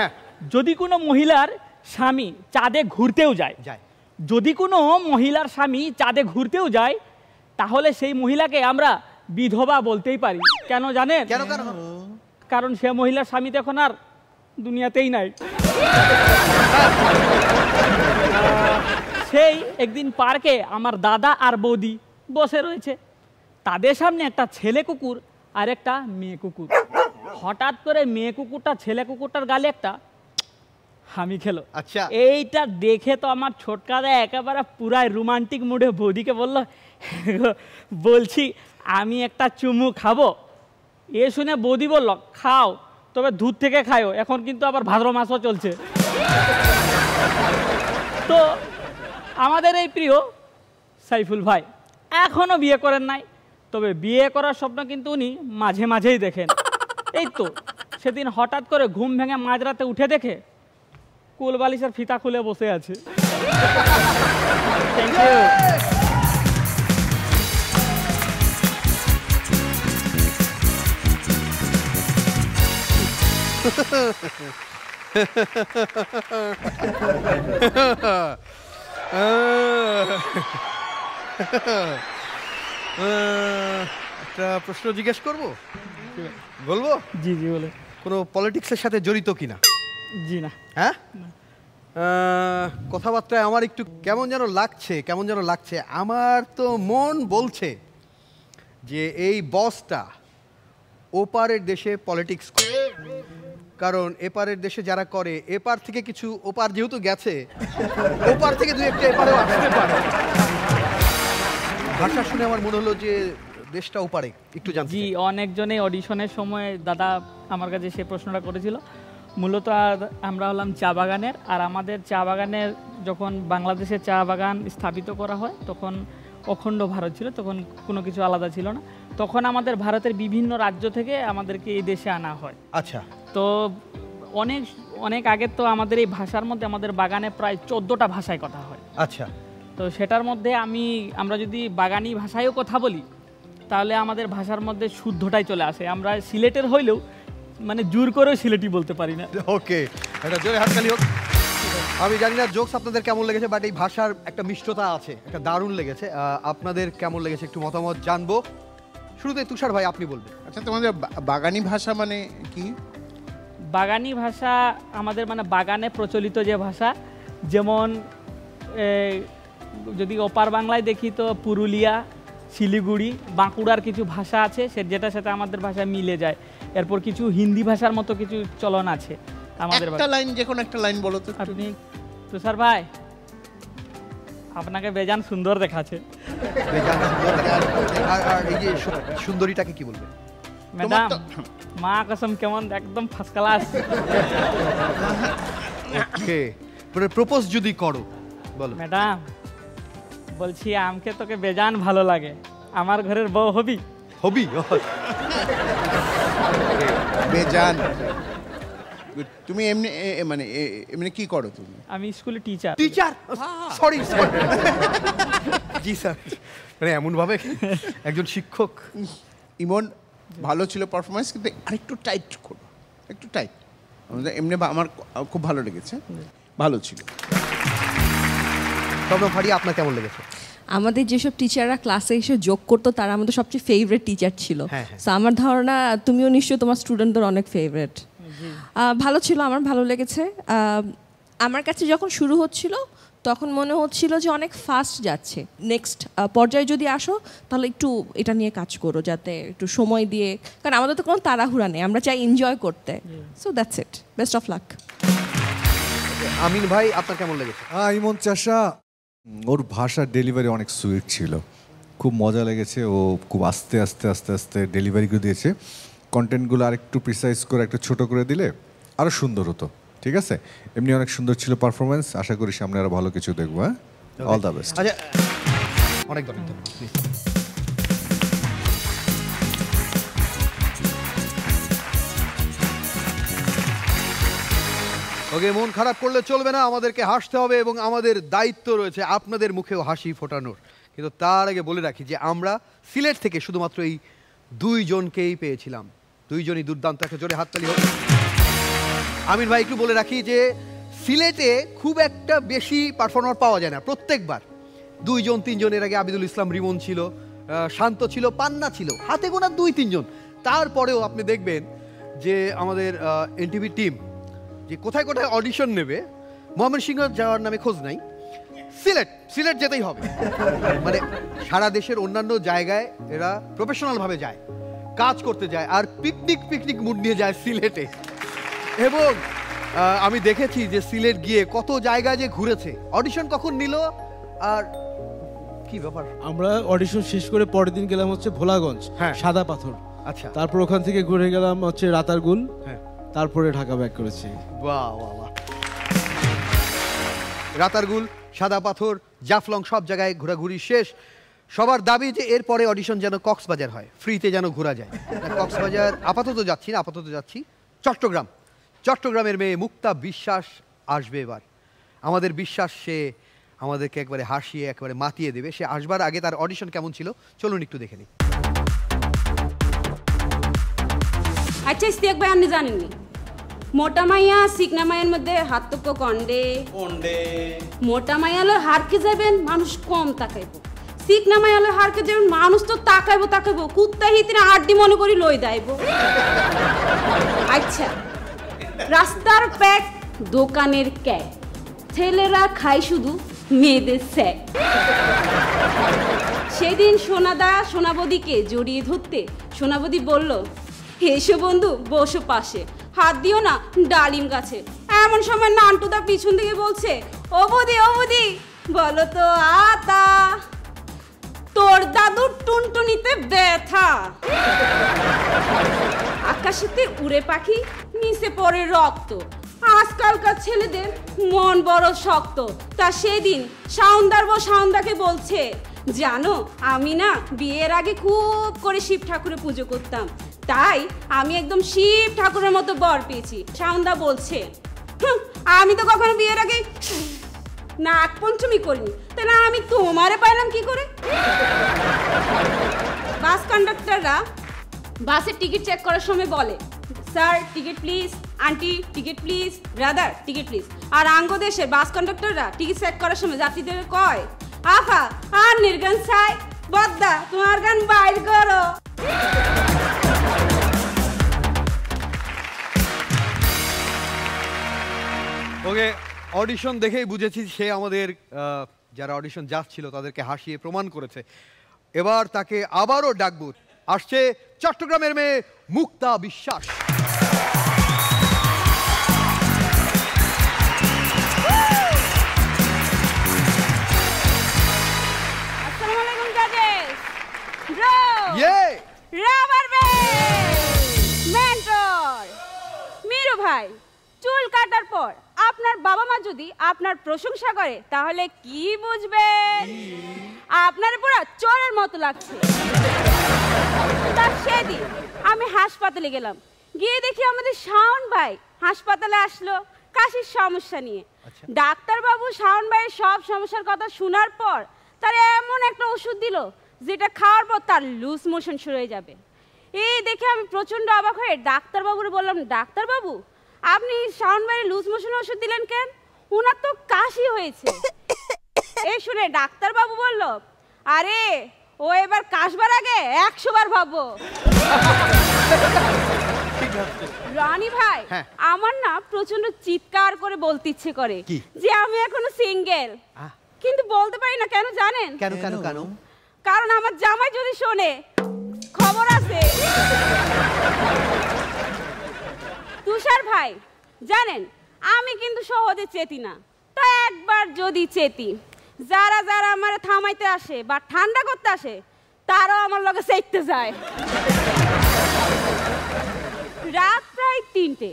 যদি কোনো মহিলার স্বামী চাঁদে ঘুরতেও যায়, যদি কোনো মহিলার স্বামী চাঁদে ঘুরতেও যায়, তাহলে সেই মহিলাকে আমরা বিধবা বলতেই পারি। কেন জানেন? কারণ সে মহিলার স্বামী তো এখন আর দুনিয়াতেই নাই। সেই একদিন পার্কে আমার দাদা আর বৌদি বসে রয়েছে, তাদের সামনে একটা ছেলে কুকুর আর একটা মেয়ে কুকুর। হঠাৎ করে মেয়ে কুকুরটা ছেলে কুকুরটার গালে একটা হামি খেলো। আচ্ছা, এইটা দেখে তো আমার ছোটকাদা একেবারে পুরাই রোমান্টিক মুডে বৌদিকে বলল, বলছি আমি একটা চুমু খাবো। এ শুনে বৌদি বলল, খাও, তবে দুধ থেকে খাও, এখন কিন্তু আবার ভাদ্র মাসও চলছে। তো আমাদের এই প্রিয় সাইফুল ভাই এখনো বিয়ে করেন নাই, তবে বিয়ে করার স্বপ্ন কিন্তু উনি মাঝে মাঝেই দেখেন। এই তো সেদিন হঠাৎ করে ঘুম ভেঙে মাঝরাতে উঠে দেখে কুল বালিশের ফিতা খুলে বসে আছে। Thank you. একটা প্রশ্ন জিজ্ঞেস করবো, বলবো? জি জি বলে। কোনো পলিটিক্সের সাথে জড়িত কিনা? জি না। হ্যাঁ, কথাবার্তায় আমার একটু কেমন যেন লাগছে। আমার তো মন বলছে যে এই বসটা ওপারের দেশে পলিটিক্স করে, কারণ এপারের দেশে যারা করে এপার থেকে কিছু ওপার যেহেতু গেছে, ওপার থেকে দুই একটা এপারেও আসতে পারে। ভাষা শুনে আমার মনে হলো যে দেশটা ওপারে একটু জানতে। জি, অনেকজনে অডিশনের সময় দাদা আমার কাছে সে প্রশ্নটা করেছিল। মূলত আমরা হলাম চা বাগানের, আর আমাদের চা বাগানের যখন বাংলাদেশে চা বাগান স্থাপিত করা হয় তখন অখণ্ড ভারত ছিল, তখন কোনো কিছু আলাদা ছিল না। তখন আমাদের ভারতের বিভিন্ন রাজ্য থেকে আমাদেরকে এই দেশে আনা হয়। আচ্ছা, তো অনেক অনেক আগে তো আমাদের এই ভাষার মধ্যে আমাদের বাগানে প্রায় 14টা ভাষায় কথা হয়। আচ্ছা, তো সেটার মধ্যে আমরা যদি বাগানি ভাষায়ও কথা বলি তাহলে আমাদের ভাষার মধ্যে শুদ্ধটাই চলে আসে। আমরা সিলেটের হইলেও মানে জোর করেও সিলেটি বলতে পারি না। ওকে, এটা জোরে হাততালি হোক। আমি জানি না জোকস আপনাদের কেমন লেগেছে, বাট এই ভাষার একটা মিষ্টতা আছে, একটা দারুণ লেগেছে। আপনাদের কেমন লেগেছে একটু মতামত জানবো। শুরুতে তুষার ভাই আপনি বলবেন। আচ্ছা, তোমাদের বাগানি ভাষা মানে কি? বাগানি ভাষা আমাদের মানে বাগানে প্রচলিত যে ভাষা, যেমন যদি ওপার বাংলায় দেখি তো পুরুলিয়া, শিলিগুড়ি, বাঁকুড়ার কিছু ভাষা আছে যেটার সাথে আমাদের ভাষা মিলে যায়। এরপর কিছু হিন্দি ভাষার মতো কিছু চলন আছে আমাদের। একটা লাইন, যে কোনো একটা লাইন বলো তো আপনি। তুষার ভাই আপনাকে বেজান সুন্দর দেখাচ্ছে। আর এই যে সুন্দরীটাকে কি বলবে? ম্যাডাম মা কসম কেমন একদম ফার্স্ট ক্লাস। ওকে, পরে প্রপোজ যদি করো বলো। ম্যাডাম বলছি আমাকে তোকে বেজান ভালো লাগে, আমার ঘরের বউ হবি? হবি? বেজান। তুমি এমনি মানে এমনি কি করো তুমি? আমি স্কুলে টিচার। টিচার, সরি জি স্যার, মানে এমন ভাবে একজন শিক্ষক। ইমন ভালো ছিল পারফরমেন্স, কিন্তু আরেকটু টাইট করো, একটু টাইট। এমনি আমার খুব ভালো লেগেছে, ভালো ছিল। তবে ফারিয়া আপনার কেমন লেগেছে? আমাদের যেসব টিচাররা ক্লাসে এসে যোগ করতো তারা আমাদের সবচেয়ে ফেভারিট টিচার ছিল। সো আমার ধারণা তুমিও নিশ্চয়ই তোমার স্টুডেন্টদের অনেক ফেভারিট। ভালো ছিল, আমার ভালো লেগেছে। আমার কাছে যখন শুরু হচ্ছিল তখন মনে হচ্ছিল যে অনেক ফাস্ট যাচ্ছে, নেক্সট পর্যায়ে যদি আসো তাহলে একটু এটা নিয়ে কাজ করো, যাতে একটু সময় দিয়ে, কারণ আমাদের তো কোনো তাড়াহুড়া নেই, আমরা চাই এনজয় করতে। So that's it, best of luck. Amin ভাই আপনার কেমন লেগেছে? ইমন চাষা, ওর ভাষার ডেলিভারি অনেক সুইট ছিল, খুব মজা লেগেছে। ও খুব আস্তে আস্তে আস্তে আস্তে ডেলিভারি করে দিয়েছে। কন্টেন্টগুলো আরেকটু প্রিসাইজ করে একটু ছোট করে দিলে আরও সুন্দর হতো। ঠিক আছে, এমনি অনেক সুন্দর ছিল পারফরমেন্স। আশা করি সামনে আরো ভালো কিছু দেখবো। হ্যাঁ, অল দ্য বেস্ট। আচ্ছা, অনেক ধন্যবাদ। ওকে, মন খারাপ করলে চলবে না, আমাদেরকে হাসতে হবে এবং আমাদের দায়িত্ব রয়েছে আপনাদের মুখেও হাসি ফোটানোর। কিন্তু তার আগে বলে রাখি যে আমরা সিলেট থেকে শুধুমাত্র এই দুইজনকেই পেয়েছিলাম। দুইজনই দুর্দান্ত, একটা জোরে হাততালি হোক। আমিন ভাই একটু বলে রাখি যে সিলেটে খুব একটা বেশি পারফর্মার পাওয়া যায় না প্রত্যেকবার। দুইজন তিনজন, এর আগে আবিদুল ইসলাম রিমন ছিল, শান্ত ছিল, পান্না ছিল, হাতে গোনা 2-3 জন। তারপরেও আপনি দেখবেন যে আমাদের এনটিভি টিম যে কোথায় কোথায় অডিশন নেবে, ময়মনসিংহ যাওয়ার নামে খোঁজ নাই, সিলেট যেতেই হবে। মানে সারা দেশের অন্যান্য জায়গায় এরা প্রফেশনালভাবে যায়, কাজ করতে যায়, আর পিকনিক মুড নিয়ে যায় সিলেটে। এবং আমি দেখেছি যে সিলেট গিয়ে কত জায়গায় যে ঘুরেছে, অডিশন কখন নিল আর কি ব্যাপার। আমরা অডিশন শেষ করে পরের দিন গেলাম হচ্ছে ভোলাগঞ্জ, সাদা পাথর। আচ্ছা, তারপর ওখান থেকে ঘুরে গেলাম হচ্ছে রাতারগুল, তারপরে ঢাকা ব্যাক করেছি। বাহ বাহ বাহ। রাতারগুল, সাদা পাথর, জাফলং সব জায়গায় ঘোরাঘুরি শেষ। সবার দাবি যে এরপরে অডিশন যেন কক্সবাজার হয়, ফ্রিতে যেন ঘোরা যায়। কক্সবাজার আপাতত যাচ্ছি না, আপাতত যাচ্ছি চট্টগ্রামের মেয়ে মুক্তা বিশ্বাস আসবে এবার। আমাদের বিশ্বাস সে আমাদেরকে একবারে হাসিয়ে একবারে মাতিয়ে দেবে। সে আসবার আগে তার অডিশন কেমন ছিল চলুন একটু দেখে নিই। আচ্ছা ইস্তিয়াক ভাই, আপনি জানেননি মোটা মাইয়া সিকনা মাইয়ার মধ্যে হাতক্য কন্ডে মোটা মাইয়ালো হারকে যাবেন মানুষ কম তাকাইব, সিকনা মাইয়ালো হারকে যাবেন মানুষ তো তাকাইব কুত্তা হিতিনে আড্ডি মনে করি লই দাইব। আচ্ছা, রাস্তার প্যাক, দোকানের ক্যাক, ছেলেরা খায় শুধু মেয়েদের স্যাক। সেদিন সোনাবদিকে জড়িয়ে ধরতে সোনাবদি বলল, এসো বন্ধু বসো পাশে, হাত দিও না ডালিম গাছে। এমন সময় নান্টুদা পিছন থেকে বলছে, ও বৌদি বলো তো আতা, তোর দাদুর টুনটুনিতে ব্যথা। আকাশেতে উড়ে পাখি, নিচে পড়ে রক্ত, আজকালকার ছেলেদের মন বড় শক্ত। তা সেদিন সাউন্দাকে বলছে, জানো আমি না বিয়ের আগে খুব করে শিব ঠাকুরের পুজো করতাম, তাই আমি একদম শিব ঠাকুরের মতো বর পেয়েছি। সাউন্দা বলছে, আমি তো কখনো বিয়ের আগে নাগ পঞ্চমী করিনি, তাহলে আমি তোমারে পাইলাম কি করে? বাস কন্ডাক্টররা বাসের টিকিট চেক করার সময় বলে, sir ticket please, aunty ticket please, brother ticket please. আর আঙ্গদেশের বাস কন্ডাক্টররা টিকিট চেক করার সময় যাত্রীদের কয়, আফা আর নির্গান চাই, বদ্দা তোমার গান বাইর করো। ওকে, অডিশন দেখেই বুঝেছি সে আমাদের যারা অডিশন যাচ্ছিল তাদেরকে হাসিয়ে প্রমাণ করেছে। এবার তাকে আবারও ডাকবো। আসছে চট্টগ্রামের মেয়ে মুক্তা বিশ্বাস। মিরু ভাই, চুল কাটার পর আপনার বাবা মা যদি আপনার প্রশংসা করে তাহলে কি বুঝবে? আপনার পুরো চোরের মতো লাগছে। তার সেদিন আমি হাসপাতালে গেলাম, গিয়ে দেখি আমাদের শাওন ভাই হাসপাতালে আসলো কাশির সমস্যা নিয়ে। ডাক্তারবাবু শাওন ভাইয়ের সব সমস্যার কথা শোনার পর তার এমন একটা ওষুধ দিল যেটা খাওয়ার পর তার লুজ মোশন শুরু হয়ে যাবে। এই দেখে আমি প্রচণ্ড অবাক হয়ে ডাক্তারবাবুরে বললাম, ডাক্তারবাবু আপনি শাওন ভাইয়ের লুজ মোশন ওষুধ দিলেন কেন? ওনার তো কাশি হয়েছে। এই শুনে ডাক্তারবাবু বলল, আরে ও এবার কাশবার আগে 100 বার ভাববো। রানী ভাই, আমার না প্রচন্ড চিৎকার করে বলতে ইচ্ছে করে যে আমি এখনো সিঙ্গেল, কিন্তু বলতে পারি না। কেন জানেন? কেন কেন কেন? কারণ আমার জামাই যদি শোনে খবর আছে। তুষার ভাই জানেন আমি কিন্তু সহজে চেতি না, তো একবার যদি চেতি যারা যারা আমার থামাইতে আসে বা ঠান্ডা করতে আসে তারাও আমার লগে চেতে যায়। রাত প্রায় 3টে,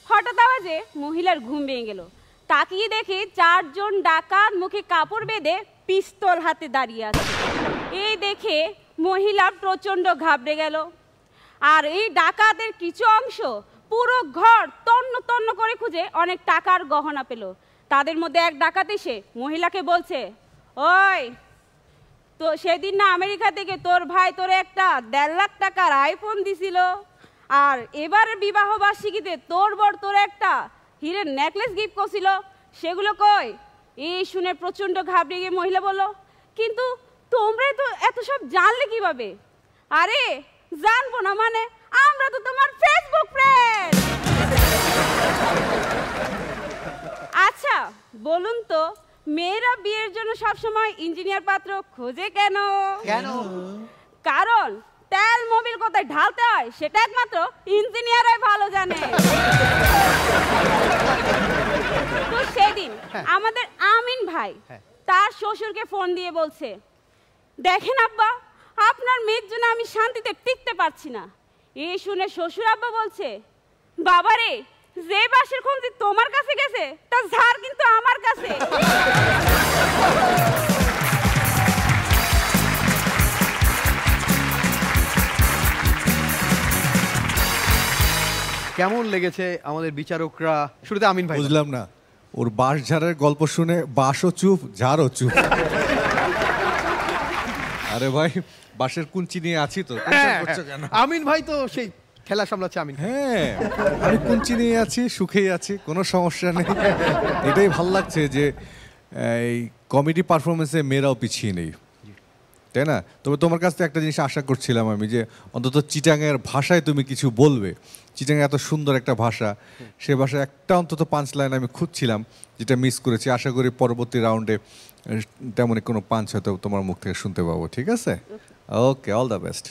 হঠাৎ আওয়াজে মহিলার ঘুম ভেঙে গেল। তাকিয়ে দেখে 4 জন ডাকাত মুখে কাপড় বেঁধে পিস্তল হাতে দাঁড়িয়ে আছে। এই দেখে মহিলা প্রচণ্ড ঘাবড়ে গেল। আর এই ডাকাতের কিছু অংশ পুরো ঘর তন্ন তন্ন করে খুঁজে অনেক টাকার গহনা পেল। তাদের মধ্যে এক ডাকাত এসে মহিলাকে বলছে, ওই তো সেদিন না আমেরিকা থেকে তোর ভাই তোরে একটা 1.5 লাখ টাকার আইফোন দিছিল, আর এবার বিবাহ বার্ষিকীতে তোর বর তোর একটা হীরের নেকলেস গিফট করছিল, সেগুলো কই? এই শুনে প্রচণ্ড ঘাবড়ে গিয়ে মহিলা বলল, কিন্তু তোমরাই তো এত সব জানলে কিভাবে? আরে জানবো না মানে, আমরা তো তোমার ফেসবুক ফ্রেন্ড। আচ্ছা বলুন তো, মেয়েরা বিয়ের জন্য সবসময় ইঞ্জিনিয়ার পাত্র খোঁজে কেন? কেন? কারণ তেল মোবিল কোথায় ঢালতে হয় সেটা একমাত্র ইঞ্জিনিয়ারই ভালো জানে। তো সেদিন আমাদের আমিন ভাই তার শ্বশুরকে ফোন দিয়ে বলছে, দেখেন আব্বা আপনার মেয়ের জন্য আমি শান্তিতে টিকতে পারছি না। এই শুনে শ্বশুর আব্বা বলছে, বাবারে যে বাসের খুঁজি তোমার কাছে গেছে তার ঝাড় কিন্তু আমার কাছে। কেমন লেগেছে আমাদের বিচারকরা? শুরুতে আমিন ভাই। বুঝলাম না, ওর বাঁশ ঝাড়ের গল্প শুনে বাঁশও চুপ ঝাড়ও চুপ। আরে ভাই বাঁশের কুঞ্চি নিয়ে আছি তো, আমিন ভাই তো সেই খেলা সামলাচ্ছে। আমিন, হ্যাঁ আমি কুঞ্চি নিয়ে আছি, সুখেই আছি, কোনো সমস্যা নেই। এটাই ভাল লাগছে যে এই কমেডি পারফরমেন্সে মেয়েরাও পিছিয়ে নেই, তাই না? তবে তোমার কাছ থেকে একটা জিনিস আশা করছিলাম আমি, যে অন্তত চিটাঙের ভাষায় তুমি কিছু বলবে। চিটাঙে এত সুন্দর একটা ভাষা, সে ভাষায় একটা অন্তত 5 লাইন আমি খুঁজছিলাম, যেটা মিস করেছি। আশা করি পরবর্তী রাউন্ডে তেমনই কোনো পাঞ্চ হয়তো তোমার মুখ থেকে শুনতে পাবো। ঠিক আছে, ওকে, অল দ্য বেস্ট।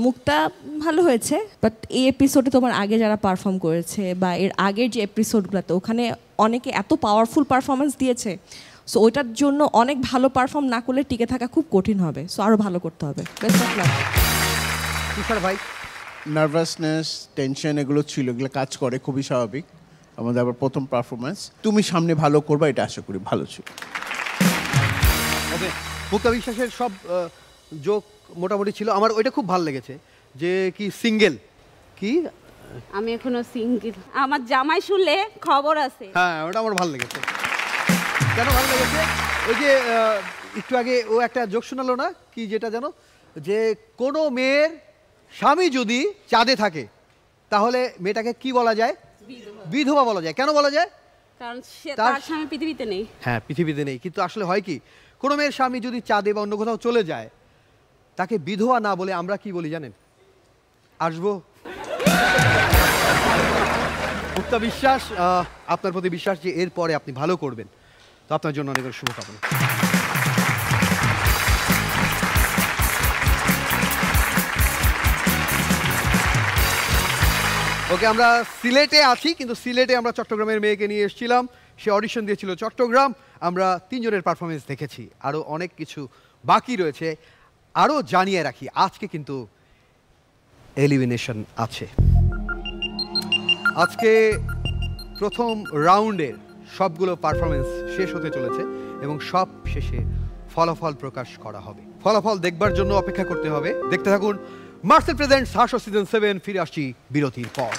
মুখটা ভালো হয়েছে, বাট এই এপিসোডে তোমার আগে যারা পারফর্ম করেছে বা এর আগের যে এপিসোডগুলোতে ওখানে অনেকে এত পাওয়ারফুল পারফরমেন্স দিয়েছে, সো ওইটার জন্য অনেক ভালো পারফর্ম না করলে টিকে থাকা খুব কঠিন হবে। সো আরও ভালো করতে হবে। Best of lakh. তুষার ভাই, নার্ভাসনেস, টেনশন এগুলো ছিল, এগুলো কাজ করে, খুবই স্বাভাবিক। আমাদের আবার প্রথম পারফরমেন্স, তুমি সামনে ভালো করবা এটা আশা করি। ভালো ছিল। ওকে, মুক্তা বিশ্বাসের সব জোক মোটামুটি ছিল। আমার ওইটা খুব ভালো লেগেছে যে কি সিঙ্গেল, কি আমি এখনো সিঙ্গেল, আমার জামাই শুনলে খবর আছে। হ্যাঁ, ওটা আমার ভালো লেগেছে। কেন ভালো লেগেছে? ওই যে একটু আগে ও একটা জোক শোনালো না, কি যেটা জানো, যে কোনো মেয়ের স্বামী যদি চাঁদে থাকে তাহলে মেয়েটাকে কি বলা যায়? বিধবা বলা যায়। কেন বলা যায়? কারণ তার স্বামী পৃথিবীতে নেই। হ্যাঁ, পৃথিবীতে নেই। কিন্তু আসলে হয় কি, কোনো মেয়ের স্বামী যদি চাঁদে বা অন্য কোথাও চলে যায়, তাকে বিধবা না বলে আমরা কি বলি জানেন? আসবো। মুক্তা বিশ্বাস, আপনার প্রতি বিশ্বাস যে এরপরে আপনি ভালো করবেন, তো আপনার জন্য অনেক শুভকামনা। ওকে, আমরা সিলেটে আছি, কিন্তু সিলেটে আমরা চট্টগ্রামের মেয়েকে নিয়ে এসেছিলাম। সে অডিশন দিয়েছিল চট্টগ্রাম। আমরা 3 জনের পারফরমেন্স দেখেছি, আরও অনেক কিছু বাকি রয়েছে। আরও জানিয়ে রাখি, আজকে কিন্তু এলিমিনেশন আছে। আজকে প্রথম রাউন্ডের সবগুলো পারফরমেন্স শেষ হতে চলেছে এবং সব শেষে ফলাফল প্রকাশ করা হবে। ফলাফল দেখবার জন্য অপেক্ষা করতে হবে। দেখতে থাকুন মার্সেল প্রেজেন্টস হাসো সিজন 7 ফিরে আসছি বিরতির পর।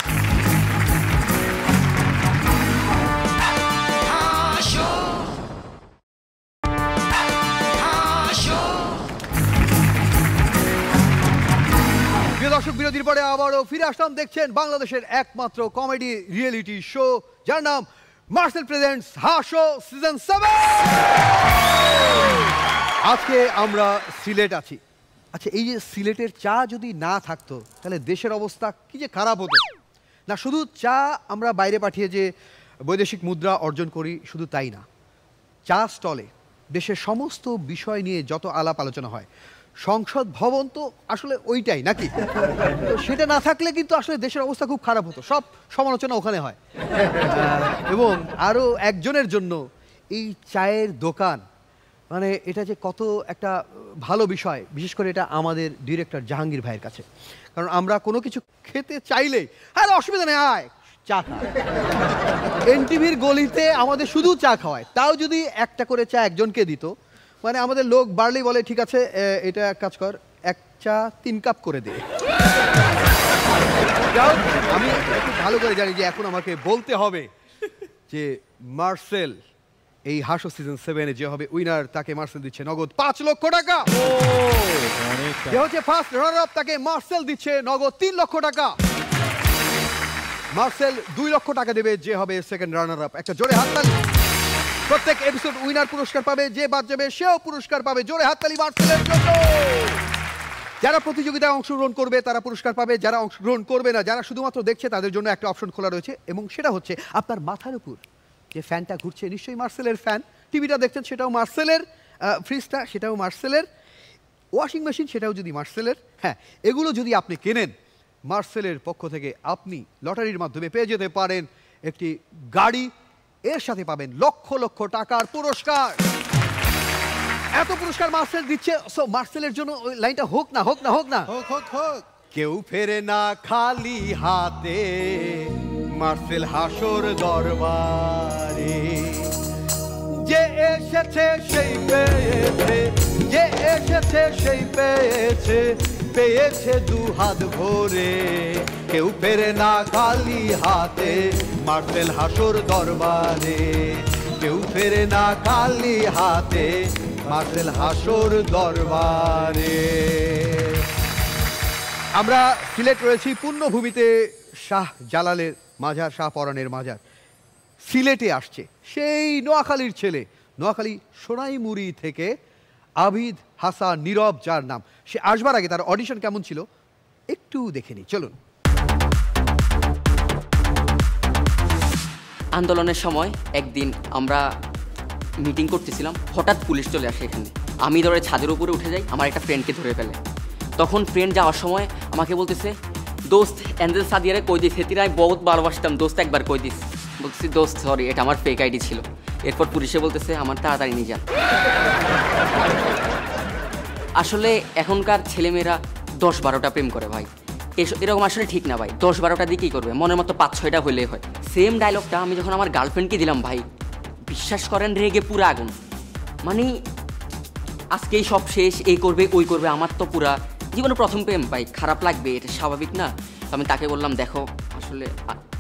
দর্শক বিরতির পরে আবারও ফিরে আসলাম। দেখছেন বাংলাদেশের একমাত্র কমেডি রিয়েলিটি শো যার নাম মার্সেল প্রেজেন্টস হাসো সিজন 7। আজকে আমরা সিলেট আছি। আচ্ছা, এই যে সিলেটের চা যদি না থাকতো তাহলে দেশের অবস্থা কি যে খারাপ হতো না। শুধু চা আমরা বাইরে পাঠিয়ে যে বৈদেশিক মুদ্রা অর্জন করি শুধু তাই না, চা স্টলে দেশের সমস্ত বিষয় নিয়ে যত আলাপ আলোচনা হয়, সংসদ ভবন তো আসলে ওইটাই নাকি, তো সেটা না থাকলে কিন্তু আসলে দেশের অবস্থা খুব খারাপ হতো। সব সমালোচনা ওখানে হয়। এবং আরও একজনের জন্য এই চায়ের দোকান, মানে এটা যে কত একটা ভালো বিষয়, বিশেষ করে এটা আমাদের ডিরেক্টর জাহাঙ্গীর ভাইয়ের কাছে। কারণ আমরা কোনো কিছু খেতে চাইলেই আরে অসুবিধা নেই, আয় চা খা। এনটিভির গলিতে আমাদের শুধু চা খাওয়ায়, তাও যদি একটা করে চা একজনকে দিত, মানে আমাদের লোক বাড়লেই বলে ঠিক আছে এটা এক কাজ কর, এক চা 3 কাপ করে দে। যাও, আমি একটু ভালো করে জানি যে এখন আমাকে বলতে হবে যে মার্সেল এই হাসো সিজন 7 যে হবে উইনার, তাকে মার্সেল দিচ্ছে নগদ 5 লক্ষ টাকা। যে হচ্ছে ফার্স্ট রানার আপ, তাকে মার্সেল দিচ্ছে নগদ 3 লক্ষ টাকা। মার্সেল 2 লক্ষ টাকা দেবে যে হবে সেকেন্ড রানার আপ। একটা জোরে হাততালি। প্রত্যেক এপিসোড উইনার পুরস্কার পাবে, যে বাদ যাবে সেও পুরস্কার পাবে। জোরে হাততালি মার্সেলের জন্য। যারা প্রতিযোগিতায় অংশগ্রহণ করবে তারা পুরস্কার পাবে, যারা অংশগ্রহণ করবে না, যারা শুধুমাত্র দেখছে তাদের জন্য একটা অপশন খোলা রয়েছে, এবং সেটা হচ্ছে আপনার মাথার উপর যে ফ্যানটা ঘুরছে নিশ্চয়ই মার্সেলের ফ্যান, টিভিটা দেখছেন সেটাও মার্সেলের, ফ্রিজটা সেটাও মার্সেলের, ওয়াশিং মেশিন সেটাও যদি মার্সেলের। হ্যাঁ, এগুলো যদি আপনি কেনেন মার্সেলের পক্ষ থেকে আপনি লটারির মাধ্যমে পেয়ে যেতে পারেন একটি গাড়ি, এর সাথে পাবেন লক্ষ লক্ষ টাকার পুরস্কার। এত পুরস্কার মার্সেল দিচ্ছে, সো মার্সেলের জন্য ওই লাইনটা হোক না হোক না হোক না হোক হোক হোক। কেউ ফেরে না খালি হাতে মার্সেল হাসোর দরবারে, যে এসেছে সেই পেয়েছে, যে এসেছে সেই পেয়েছে, পেয়েছে 2 হাত ভরে। কেউ ফেরে না খালি হাতে মার্সেল হাসোর দরবারে, কেউ ফেরে না খালি হাতে মার্সেল হাসোর দরবারে। আমরা সিলেট রয়েছি পূর্ণভূমিতে, শাহ জালালের মাজার, শাহ পরাণের মাজার। সিলেটে আসছে সেই নোয়াখালীর ছেলে, নোয়াখালী সোনাইমুড়ি থেকে আবিদ হাসান নীরব, যার নাম। সে আসবার আগে তার অডিশন কেমন ছিল একটু দেখে নিই, চলুন। আন্দোলনের সময় একদিন আমরা মিটিং করতেছিলাম, হঠাৎ পুলিশ চলে আসে এখানে। আমি ধরে ছাদের উপরে উঠে যাই, আমার একটা ফ্রেন্ডকে ধরে ফেলে। তখন ফ্রেন্ড যাওয়ার সময় আমাকে বলতেছে, দোস্ত এঞ্জেল সাদিয়ারে কই দিস, হেতিরাই বহুত ভালোবাসতাম দোস্ত, একবার কই দিস। বলতেছি দোস্ত সরি, এটা আমার ফেক আইডি ছিল। এরপর পুলিশে বলতেছে আমার তাড়াতাড়ি নিয়ে যান। আসলে এখনকার ছেলেমেয়েরা 10-12টা প্রেম করে ভাই, এরকম আসলে ঠিক না ভাই। 10-12টা দিয়ে কী করবে, মনের মতো 5-6টা হলেই হয়। সেম ডায়লগটা আমি যখন আমার গার্লফ্রেন্ডকে দিলাম ভাই, বিশ্বাস করেন রেগে পুরো আগুন। মানে আজকেই সব শেষ, এই করবে ওই করবে। আমার তো পুরা জীবনে প্রথম প্রেম ভাই, খারাপ লাগবে, এটা স্বাভাবিক না। আমি তাকে বললাম দেখো আসলে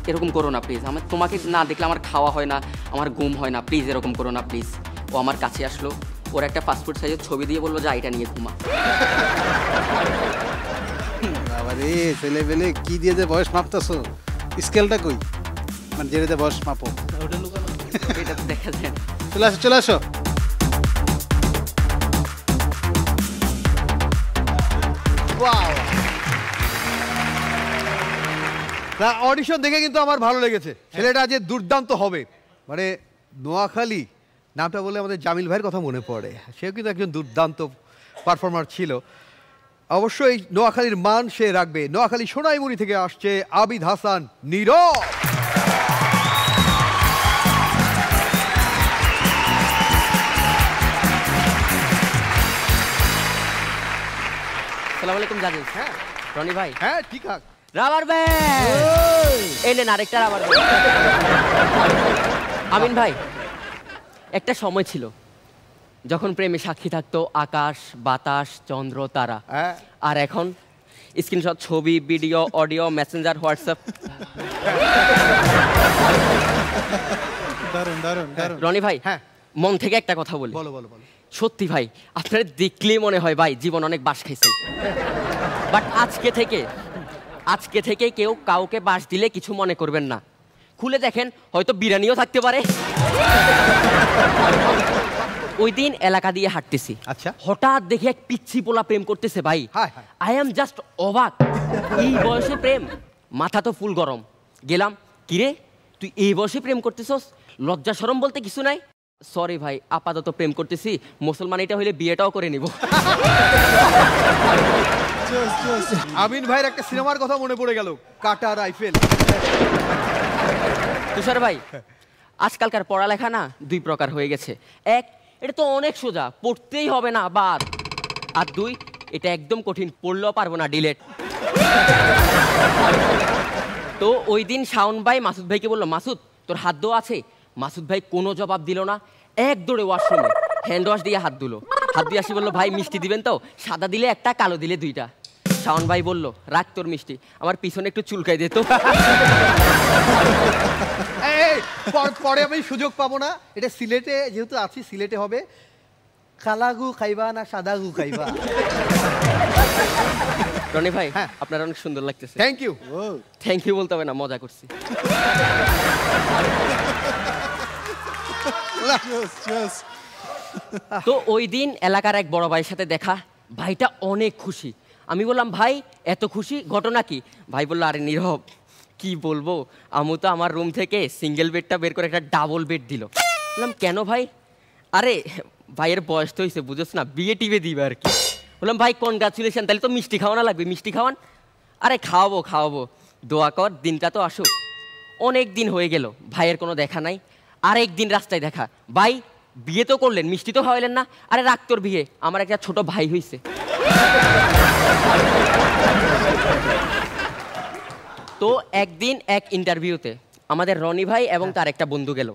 এরকম করো না প্লিজ, আমার তোমাকে না দেখলে আমার খাওয়া হয় না, আমার ঘুম হয় না, প্লিজ এরকম করো না প্লিজ। ও আমার কাছে আসলো, ওর একটা পাসপোর্ট সাইজের ছবি দিয়ে বললো যা এটা নিয়ে ঘুমা। আরে ছেলে পেলে কি দিয়ে যে বয়স মাপতেছো, স্কেলটা কই, মানে যেটাতে বয়স মাপো এটা দেখা যায়। চলে আসো চলে আসো। অডিশন দেখে কিন্তু আমার ভালো লেগেছে, ছেলেটা যে দুর্দান্ত হবে। মানে নোয়াখালী নামটা বলে আমাদের জামিল ভাইয়ের কথা মনে পড়ে, সেও কিন্তু একজন দুর্দান্ত পারফর্মার ছিল। অবশ্যই নোয়াখালীর মান সে রাখবে। নোয়াখালী সোনাইমুড়ি থেকে আসছে আবিদ হাসান নীরব। আসসালামু আলাইকুম জাজিল। হ্যাঁ রনি ভাই। হ্যাঁ ঠিক আছে। রাবার ব্যান্ড এই নেন আরেকটা রাবার ব্যান্ড। আমিন ভাই, একটা সময় ছিল যখন প্রেমে সাক্ষী থাকতো আকাশ, বাতাস, চন্দ্র, তারা। আর এখন স্ক্রিনশট, ছবি, ভিডিও, অডিও, মেসেঞ্জার, হোয়াটসঅ্যাপ। দারুণ দারুণ দারুণ। রনি ভাই, মন থেকে একটা কথা বলি। বলো বলো বলো। সত্যি ভাই, আপনার দেখলেই মনে হয় ভাই জীবন অনেক বাস খাইছেন। বাট আজকে থেকে কেউ কাউকে বাস দিলে কিছু মনে করবেন না। খুলে দেখেন, হয়তো বিরিয়ানিও থাকতে পারে। ওই দিন এলাকা দিয়ে হাঁটতেছি, আচ্ছা, হঠাৎ দেখে এক পিচ্ছি পোলা প্রেম করতেছে ভাই। আই এম জাস্ট অবাক, এই বয়সে প্রেম। মাথা তো ফুল গরম। গেলাম, কিরে তুই এই বয়সে প্রেম করতেছস? লজ্জা শরম বলতে কিছু নাই? সরি ভাই, আপাতত প্রেম করতেছি, মুসলমান এটা হইলে বিয়েটাও করে নিব। আমিন ভাইয়ের একটা সিনেমার কথা মনে পড়ে গেল, কাটা রাইফেল। তুষার ভাই, আজকালকার পড়ালেখা না দুই প্রকার হয়ে গেছে। এক, এটা তো অনেক সোজা, পড়তেই হবে না বাদ। আর দুই, এটা একদম কঠিন, পড়লেও পারবো না, ডিলেট। তো ওই দিন শাওন ভাই মাসুদ ভাইকে বললো, মাসুদ তোর হাত ধোয়া আছে? মাসুদ ভাই কোনো জবাব দিল না, এক দৌড়ে ওয়াশরুমে হ্যান্ড ওয়াশ দিয়ে হাত ধুলো। হাত দিয়ে আসি বললো, ভাই মিষ্টি দিবেন তো? সাদা দিলে একটা, কালো দিলে দুইটা। শাওন ভাই বলল, রাখ তোর মিষ্টি, আমার পিছনে একটু চুলকাই দে তো। পরে আমি সুযোগ পাবো না, এটা সিলেটে যেহেতু আছি, সিলেটে হবে কালাগু খাইবা না সাদাগু খাইবা। রনি ভাই, আপনার অনেক সুন্দর লাগতেছে। Thank you. থ্যাংক ইউ বলতে হবে না, মজা করছি। তো ওই দিন এলাকার এক বড় ভাইয়ের সাথে দেখা, ভাইটা অনেক খুশি। আমি বললাম, ভাই এত খুশি, ঘটনা কি? ভাই বললো, আরে নীরব কি বলবো, আমু তো আমার রুম থেকে সিঙ্গেল বেডটা বের করে একটা ডাবল বেড দিল। বললাম, কেন ভাই? আরে ভাইয়ের বয়স তো হয়েছে, বুঝোস না, বিয়ে টিবে দিবে আর কি। বললাম, ভাই কনগ্রাচুলেশন, তাহলে তো মিষ্টি খাওয়ানো লাগবে, মিষ্টি খাওয়ান। আরে খাওয়াবো, দোয়া কর, দিনটা তো আসুক। অনেক দিন হয়ে গেল, ভাইয়ের কোনো দেখা নাই। আরেক দিন রাস্তায় দেখা, ভাই বিয়ে তো করলেন, মিষ্টি তো খাওয়াইলেন না। আরে রাখ তোর বিয়ে, আমার একটা ছোট ভাই হয়েছে। তো একদিন এক ইন্টারভিউতে আমাদের রনি ভাই এবং তার একটা বন্ধু গেল।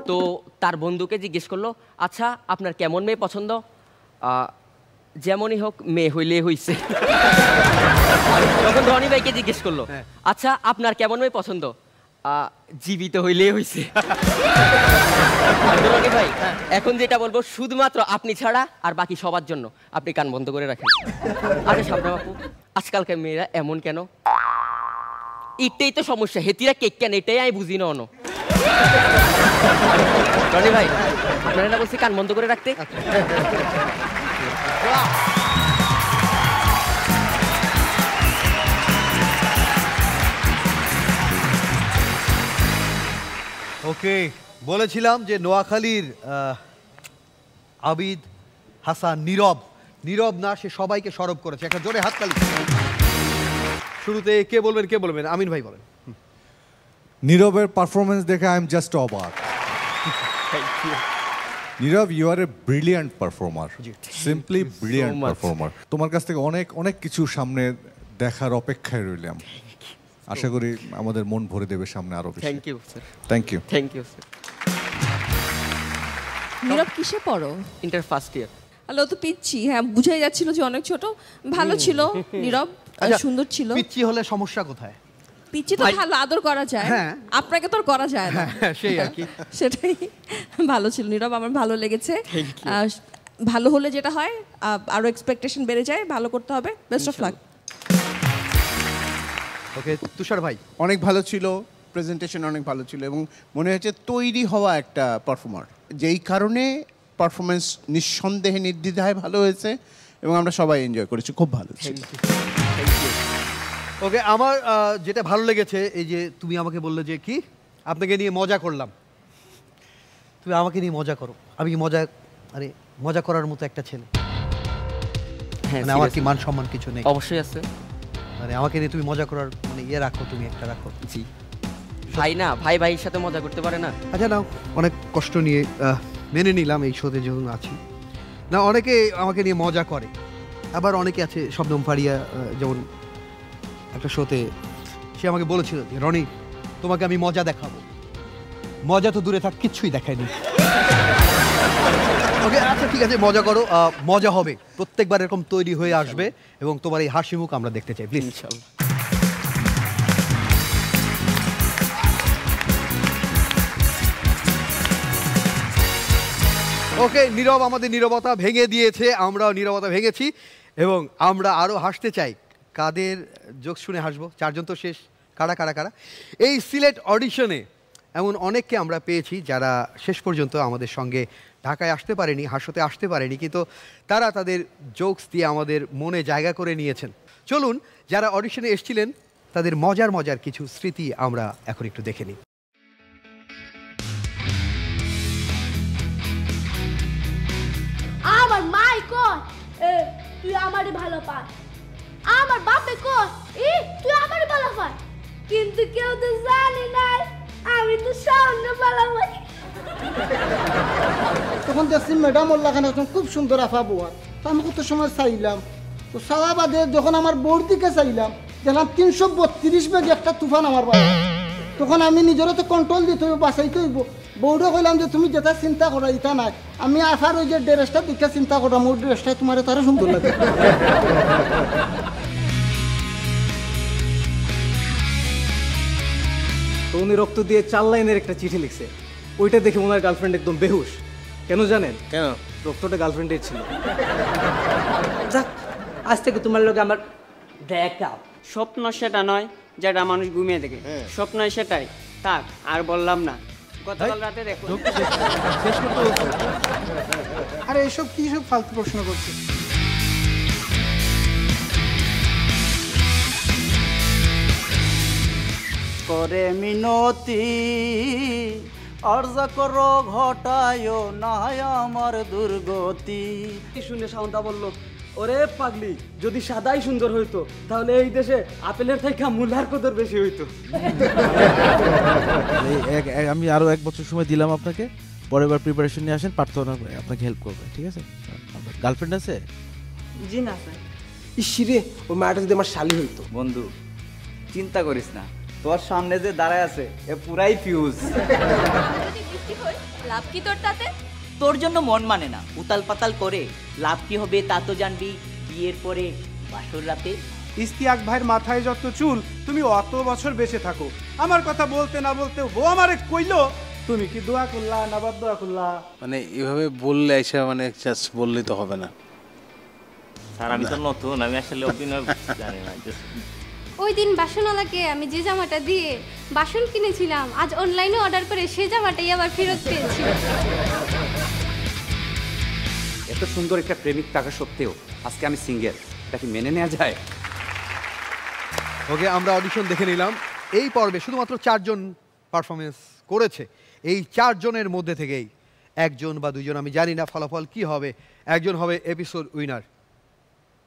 তো তার বন্ধুকে জিজ্ঞেস করলো, আচ্ছা আপনার কেমন মেয়ে পছন্দ? যেমনই হোক, মেয়ে হইলে হইছে। তখন রনি ভাইকে জিজ্ঞেস করলো, আচ্ছা আপনার কেমন মেয়ে পছন্দ? জীবিত হইলে হইছে। রনি ভাই, এখন যেটা বলবো শুধুমাত্র আপনি ছাড়া আর বাকি সবার জন্য, আপনি কান বন্ধ করে রাখেন। আরে সামনে বাপু, আজকালকার মেয়েরা এমন কেন? এটাই তো সমস্যা, হেতিরা কেক কেন, এটাই আমি বুঝি না। রনি ভাই, আপনারা না বলছি কান বন্ধ করে রাখতে? ওকে, বলেছিলাম যে নোয়াখালীর আবিদ হাসান নীরব না, সে সবাইকে সরব করেছে। একটা জোরে হাততালি। শুরুতে কে বলবেন? আমিন ভাই বলেন। নীরবের পারফরমেন্স দেখে আই এম জাস্ট অবাক। Nirav, you are a brilliant performer, simply brilliant performer. তোমার কাছ থেকে অনেক কিছু সামনে দেখার অপেক্ষায় রইলাম। আশা করি আমাদের মন ভরে দেবে সামনে আরো বেশি। Thank you sir. Thank you. Thank you sir. Nirav কিসে পড়ো? Inter first year. হ্যালো, তো পিচ্ছি, হ্যাঁ বুঝাই যাচ্ছিল যে অনেক ছোট। ভালো ছিল নীরব, সুন্দর ছিল। পিচ্ছি হলে সমস্যা কোথায়? পিচ্ছি তো ভালো আদর করা যায়, আপনাকে তো আর করা যায় না, সেই আর কি। সেটাই ভালো ছিল নীরব, আমার ভালো লেগেছে। ভালো হলে যেটা হয়, আরো এক্সপেকটেশন বেড়ে যায়, ভালো করতে হবে। Best of luck. Okay, Tushar ভাই। অনেক ভালো ছিল, প্রেজেন্টেশন অনেক ভালো ছিল এবং মনে হয়েছে তৈরি হওয়া একটা পারফর্মার, যেই কারণে পারফরমেন্স নিঃসন্দেহে নির্দ্বিধায় ভালো হয়েছে এবং আমরা সবাই এনজয় করেছি, খুব ভালো ছিল। ওকে, আমার যেটা ভালো লেগেছে, এই যে তুমি আমাকে বললে যে কি আপনাকে নিয়ে মজা করলাম, তুমি আমাকে নিয়ে মজা করো। আমি কি মজা করার মতো একটা ছেলে? মানে আমার কি মান সম্মান কিছু নেই? অবশ্যই আছে। মানে আমাকে নিয়ে তুমি মজা করার ইয়ে রাখো, তুমি একটা রাখো। জি ভাই, না ভাইয়ের সাথে মজা করতে পারে না? আচ্ছা নাও, অনেক কষ্ট নিয়ে মেনে নিলাম এই শোতে যখন আছি। না, অনেকে আমাকে নিয়ে মজা করে, আবার অনেকে আছে, শবনম ফারিয়া যেমন একটা শোতে সে আমাকে বলেছিল, রনি তোমাকে আমি মজা দেখাবো। মজা তো দূরে থাক, কিচ্ছুই দেখায়নি। ওকে আচ্ছা ঠিক আছে, মজা করো, মজা হবে, প্রত্যেকবার এরকম তৈরি হয়ে আসবে এবং তোমার এই হাসি মুখ আমরা দেখতে চাই প্লিজ। ওকে, নীরব আমাদের নীরবতা ভেঙে দিয়েছে, আমরাও নীরবতা ভেঙেছি এবং আমরা আরও হাসতে চাই। কাদের জোক শুনে হাসবো? চারজন তো শেষ। কারা কারা কারা? এই সিলেট অডিশনে এমন অনেককে আমরা পেয়েছি যারা শেষ পর্যন্ত আমাদের সঙ্গে ঢাকায় আসতে পারেনি, হাসতে আসতে পারেনি, কিন্তু তারা তাদের জোকস দিয়ে আমাদের মনে জায়গা করে নিয়েছেন। চলুন যারা অডিশনে এসেছিলেন তাদের মজার মজার কিছু স্মৃতি আমরা এখন একটু দেখে নিই। আমার মাই কয় তুই আমারই ভালো পাস, আমার বাপে কয় তুই আমারই ভালো পাস, কিন্তু কেউ তো জানি নাই আমি তো সামনে ভালো পাই। তখন দেখছি ম্যাডাম ওল্লাখানে একদম খুব সুন্দর আফা বোয়ার, তো আমি কত সময় চাইলাম, তো চাওয়া বাদে যখন আমার বউর দিকে চাইলাম দেখলাম 332 বেগ একটা তুফান আমার বাবা। তখন আমি নিজেরও তো কন্ট্রোল দিতে হইব, বাঁচাইতে হইব। বউরে কইলাম যে তুমি যেটা চিন্তা করা ইটা নাই, আমি আফার ওই যে ড্রেসটা দেখে চিন্তা করা, মোর ড্রেসটা তোমার তারও সুন্দর লাগে। তো উনি রক্ত দিয়ে 4 লাইনের একটা চিঠি লিখছে, ওইটা দেখে ওনার গার্লফ্রেন্ড একদম বেহুশ। কেন জানেন? কেন? রক্তটা গার্লফ্রেন্ডের ছিল। যাক, আজ থেকে তোমার লোক আমার ব্রেকআপ। স্বপ্ন সেটা নয় যেটা মানুষ ঘুমিয়ে দেখে, স্বপ্ন সেটাই। থাক আর বললাম না, গতকাল রাতে দেখো। আরে এসব কি সব ফালতু প্রশ্ন করছে? করে মিনতি অর্জ করো ঘটায় না আমার দুর্গতি। শুনে সাউন্ডা বলল, ওরে পাগলি, যদি সাদাই সুন্দর হইতো তাহলে এই দেশে আপেলের থেকে মূলার কদর বেশি হইতো। আমি আরো 1 বছর সময় দিলাম আপনাকে, পরের বার প্রিপারেশন নিয়ে আসেন, পার্থ আপনাকে হেল্প করবে, ঠিক আছে? গার্লফ্রেন্ড আছে? জি না স্যার। ইসিরে, ও মাটা যদি আমার শালি হইতো। বন্ধু চিন্তা করিস না, তোর সামনে যে দাঁড়ায় আছে এ পুরাই ফিউজ। লাভ কি তোর তাতে? তোর জন্য মন মানে না, উতাল পাতাল করে লাভ কি হবে তা তো জানবি বিয়ের পরে বাসর রাতে। ইস্তিয়াক ভাইয়ের মাথায় যত চুল, তুমি অত বছর বেঁচে থাকো। আমার কথা বলতে না বলতে ও আমারে কইলো তুমি কি দোয়া করলা না বাদ দোয়া করলা? মানে এভাবে বললে এসে মানে জাস্ট বললেই তো হবে না স্যার। আমি তো নতুন, আমি আসলে অভিনয় জানি না। ওই দিন বাসনওয়ালাকে আমি যে জামাটা দিয়ে বাসন কিনেছিলাম, আজ অনলাইনে অর্ডার করে সেই জামাটাই আবার ফেরত পেয়েছি। এত সুন্দর একটা প্রেমিক থাকা সত্ত্বেও আজকে আমি সিঙ্গেল, এটা কি মেনে নেওয়া যায়? ওকে, আমরা অডিশন দেখে নিলাম। এই পর্বে শুধুমাত্র 4 জন পারফরমেন্স করেছে। এই 4 জনের মধ্যে থেকেই 1 জন বা 2 জন, আমি জানি না ফলাফল কি হবে, একজন হবে এপিসোড উইনার।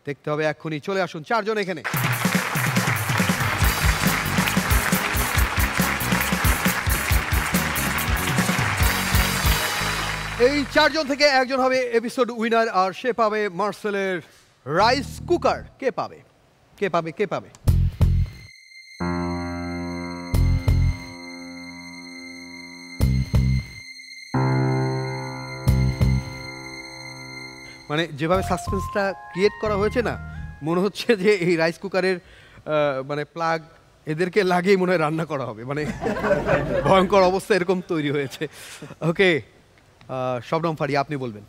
দেখতে হবে এক্ষুনি। চলে আসুন 4 জন এখানে। এই 4 জন থেকে 1 জন হবে এপিসোড উইনার, আর সে পাবে মার্সেলের রাইস কুকার। কে পাবে? কে পাবে? কে পাবে? মানে যেভাবে সাসপেন্সটা ক্রিয়েট করা হয়েছে না, মনে হচ্ছে যে এই রাইস কুকারের মানে প্লাগ এদেরকে লাগিয়ে মনে হয় রান্না করা হবে, মানে ভয়ঙ্কর অবস্থা এরকম তৈরি হয়েছে। ওকে, শবনম ফারিয়া, আপনি বলবেন।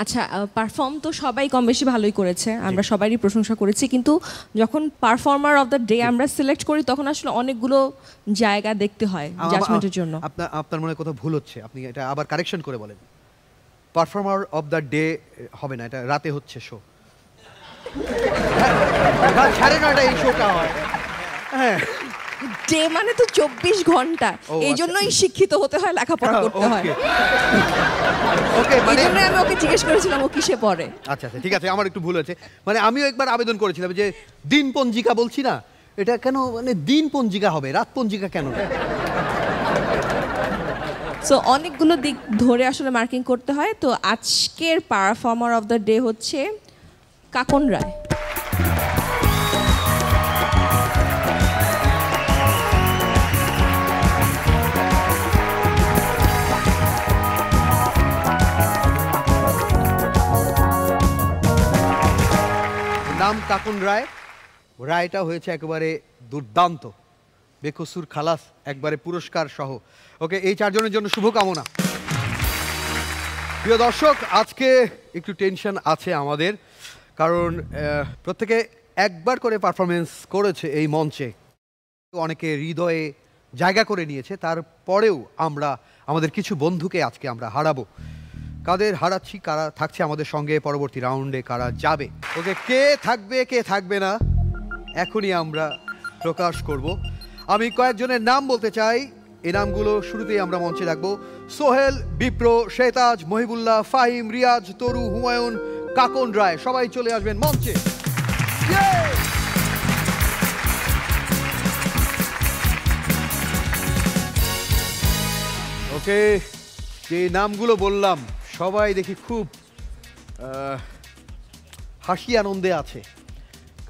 আচ্ছা, পারফর্ম তো সবাই কম বেশি ভালোই করেছে, আমরা সবারই প্রশংসা করেছি, কিন্তু যখন পারফর্মার অফ দ্য ডে আমরা সিলেক্ট করি তখন আসলে অনেকগুলো জায়গা দেখতে হয় জাজমেন্টের জন্য। আপনার মনে কোথাও ভুল হচ্ছে, আপনি এটা আবার কারেকশন করে বলেন। পারফর্মার অফ দ্য ডে হবে না, এটা রাতে হচ্ছে শো। 9:30 এই শোটা হয়। হ্যাঁ, ডে মানে তো 24 ঘন্টা, এই জন্যই শিক্ষিত হতে হয়, লেখাপড়া করতে হয়। ওকে, মানে আমি ওকে জিজ্ঞেস করেছিলাম ও কিসে পড়ে। আচ্ছা আচ্ছা, ঠিক আছে, আমার একটু ভুল হয়েছে। মানে আমিও একবার আবেদন করেছিলাম যে দিন পঞ্জিকা বলছি না, এটা কেন মানে দিন পঞ্জিকা হবে, রাত পঞ্জিকা কেন? সো অনেকগুলো দিক ধরে আসলে মার্কিং করতে হয়। তো আজকের পারফর্মার অফ দ্য ডে হচ্ছে কাকন রায়। রাম কাকুন রায়। রায়টা হয়েছে একেবারে দুর্দান্ত, বেকসুর খালাস, একবারে পুরস্কার সহ। ওকে, এই চারজনের জন্য শুভকামনা। প্রিয় দর্শক, আজকে একটু টেনশন আছে আমাদের, কারণ প্রত্যেকে একবার করে পারফরমেন্স করেছে এই মঞ্চে, অনেকে হৃদয়ে জায়গা করে নিয়েছে। তারপরেও আমরা আমাদের কিছু বন্ধুকে আজকে আমরা হারাবো। কাদের হারাচ্ছি, কারা থাকছে আমাদের সঙ্গে পরবর্তী রাউন্ডে, কারা যাবে, ওকে কে থাকবে কে থাকবে না এখনই আমরা প্রকাশ করব। আমি কয়েকজনের নাম বলতে চাই, এই নামগুলো শুরুতেই আমরা মঞ্চে রাখবো। সোহেল, বিপ্র, শেতাজ, মহিবুল্লাহ, ফাহিম, রিয়াজ, তরু, হুমায়ুন, কাকন রায়, সবাই চলে আসবেন মঞ্চে। ওকে, যে নামগুলো বললাম সবাই দেখি খুব হাসি আনন্দে আছে,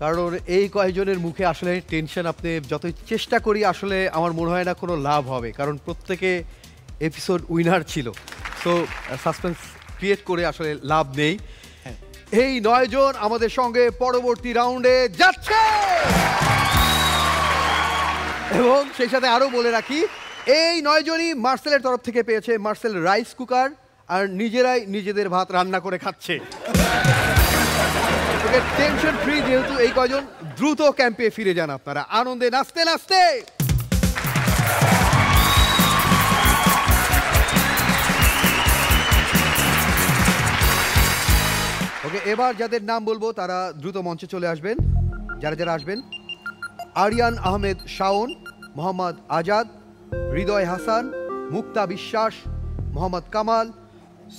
কারণ এই কয়েকজনের মুখে আসলে টেনশন। আপনি যতই চেষ্টা করি আসলে আমার মনে হয় না কোনো লাভ হবে, কারণ প্রত্যেকে এপিসোড উইনার ছিল। সো সাসপেন্স ক্রিয়েট করে আসলে লাভ নেই। এই 9 জন আমাদের সঙ্গে পরবর্তী রাউন্ডে যাচ্ছে, এবং সেই সাথে আরও বলে রাখি, এই 9 জনই মার্সেলের তরফ থেকে পেয়েছে মার্সেল রাইস কুকার, আর নিজেরাই নিজেদের ভাত রান্না করে খাচ্ছে। টেনশন ফ্রি, যেহেতু এই কয়জন দ্রুত ক্যাম্পে ফিরে যান আপনারা আনন্দে নাচতে নাচতে। ওকে, এবার যাদের নাম বলবো তারা দ্রুত মঞ্চে চলে আসবেন। যারা যারা আসবেন: আরিয়ান আহমেদ শাওন, মোহাম্মদ আজাদ, হৃদয় হাসান, মুক্তা বিশ্বাস, মোহাম্মদ কামাল,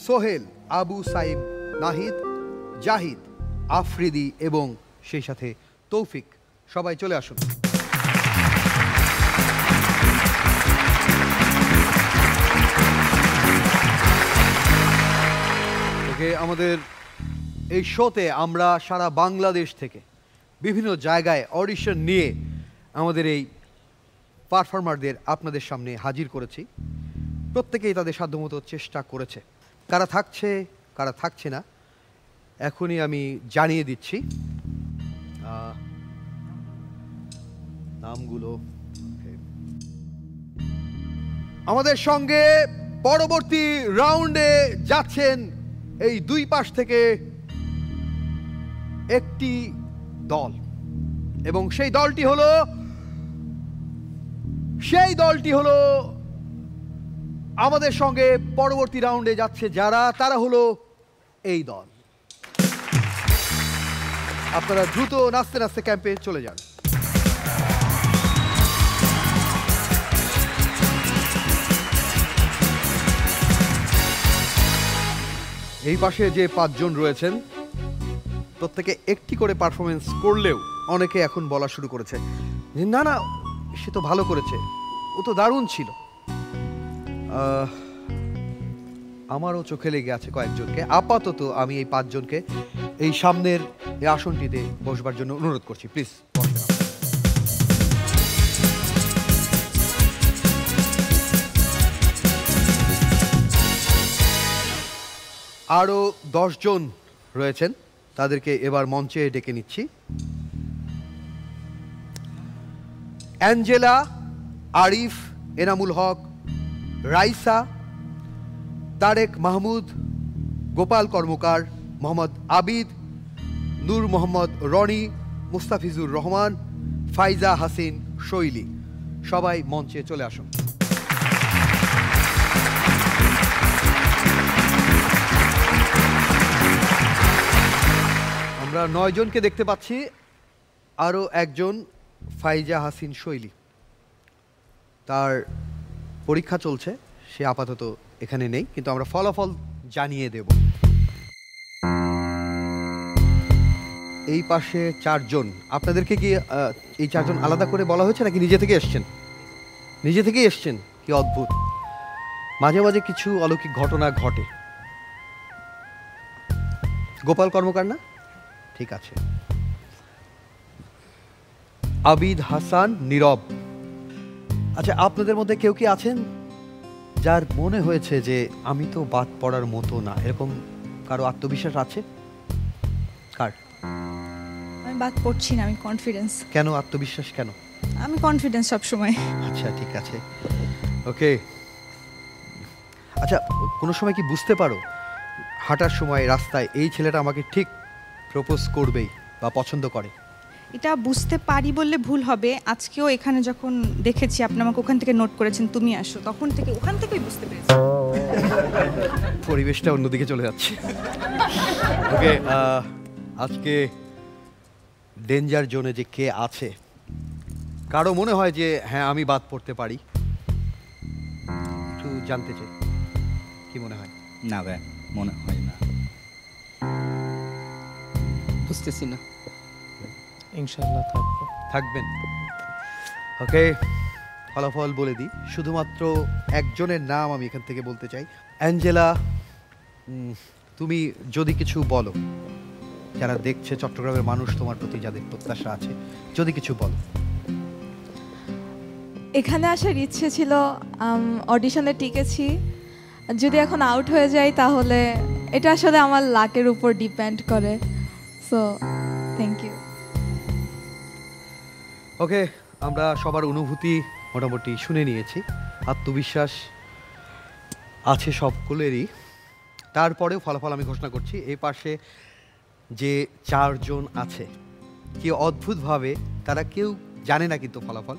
সোহেল, আবু সাইম নাহিদ, জাহিদ, আফ্রিদি এবং সেই সাথে তৌফিক, সবাই চলে আসুন। ওকে, আমাদের এই শোতে আমরা সারা বাংলাদেশ থেকে বিভিন্ন জায়গায় অডিশন নিয়ে আমাদের এই পারফর্মারদের আপনাদের সামনে হাজির করেছি। প্রত্যেকেই তাদের সাধ্যমতো চেষ্টা করেছে। কারা থাকছে কারা থাকছে না এখনই আমি জানিয়ে দিচ্ছি নামগুলো। আমাদের সঙ্গে পরবর্তী রাউন্ডে যাচ্ছেন এই দুই পাশ থেকে একটি দল, এবং সেই দলটি হলো আমাদের সঙ্গে পরবর্তী রাউন্ডে যাচ্ছে যারা, তারা হলো এই দল। আপনারা দ্রুত নাচতে নাচতে ক্যাম্পে চলে যান। এই পাশে যে 5 জন রয়েছেন প্রত্যেকে একটি করে পারফরমেন্স করলেও অনেকে এখন বলা শুরু করেছে না না সে তো ভালো করেছে, ও তো দারুণ ছিল। আমারও চোখে লেগে আছে কয়েকজনকে। আপাতত আমি এই 5 জনকে এই সামনের এই আসনটিতে বসবার জন্য অনুরোধ করছি, প্লিজ বসেন। আরও 10 জন রয়েছেন, তাদেরকে এবার মঞ্চে ডেকে নিচ্ছি। অ্যাঞ্জেলা, আরিফ, এনামুল হক, রাইসা, তারেক মাহমুদ, গোপাল কর্মকার, মোহাম্মদ আবিদ, নূর মোহাম্মদ রনি, মুস্তাফিজুর রহমান, ফাইজা হাসিন শৈলী, সবাই মঞ্চে চলে আসুন। আমরা 9 জনকে দেখতে পাচ্ছি, আরও একজন ফাইজা হাসিন শৈলী, তার পরীক্ষা চলছে, সে আপাতত এখানে নেই, কিন্তু আমরা ফলাফল জানিয়ে দেব। এই পাশে 4 জন, আপনাদেরকে কি এই 4 জন আলাদা করে বলা হয়েছে নাকি নিজে থেকে এসছেন? নিজে থেকেই এসছেন, কি অদ্ভুত। মাঝে মাঝে কিছু অলৌকিক ঘটনা ঘটে। গোপাল কর্মকার না? ঠিক আছে। আবিদ হাসান, নীরব। আচ্ছা, আপনাদের মধ্যে কেউ কি আছেন যার মনে হয়েছে যে আমি তো বাদ পড়ার মতো না, এরকম কারো আত্মবিশ্বাস আছে? কার? আমি বাদ পড়ছি না, আমি কনফিডেন্স। কেন আত্মবিশ্বাস কেন? আমি কনফিডেন্স সবসময়। আচ্ছা ঠিক আছে, ওকে। আচ্ছা কোনো সময় কি বুঝতে পারো হাঁটার সময় রাস্তায় এই ছেলেটা আমাকে ঠিক প্রপোজ করবেই বা পছন্দ করে? এটা বুঝতে পারি বললে ভুল হবে। আজকেও এখানে যখন দেখেছি আপনি আমাকে ওখান থেকে নোট করেছেন তুমি আসো, তখন থেকে ওখান থেকেই বুঝতে পেরেছি। পরিবেশটা অন্যদিকে চলে যাচ্ছে। ওকে, আজকে ডেঞ্জার জোনে যে কে আছে, কারো মনে হয় যে হ্যাঁ আমি বাদ পড়তে পারি? একটু জানতে চাই, কি মনে হয়? না ভাই, মনে হয় না। বুঝতেছি না। ইনশাআল্লাহ থাকবো। থাকবেন? ওকে, ফলাফল বলে দিই। শুধুমাত্র একজনের নাম আমি এখান থেকে বলতে চাই। অ্যাঞ্জেলা, তুমি যদি কিছু বলো, যারা দেখছে, চট্টগ্রামের মানুষ তোমার প্রতি যাদের প্রত্যাশা আছে, যদি কিছু বলো। এখানে আসার ইচ্ছে ছিল, অডিশনে টিকেছি, যদি এখন আউট হয়ে যাই তাহলে এটা আসলে আমার লাকের উপর ডিপেন্ড করে। So thank you. ওকে, আমরা সবার অনুভূতি মোটামুটি শুনে নিয়েছি। আত্মবিশ্বাস আছে সবগুলোরই। তারপরেও ফলাফল আমি ঘোষণা করছি। এই পাশে যে চারজন আছে, কি অদ্ভুতভাবে তারা কেউ জানে না কিন্তু ফলাফল,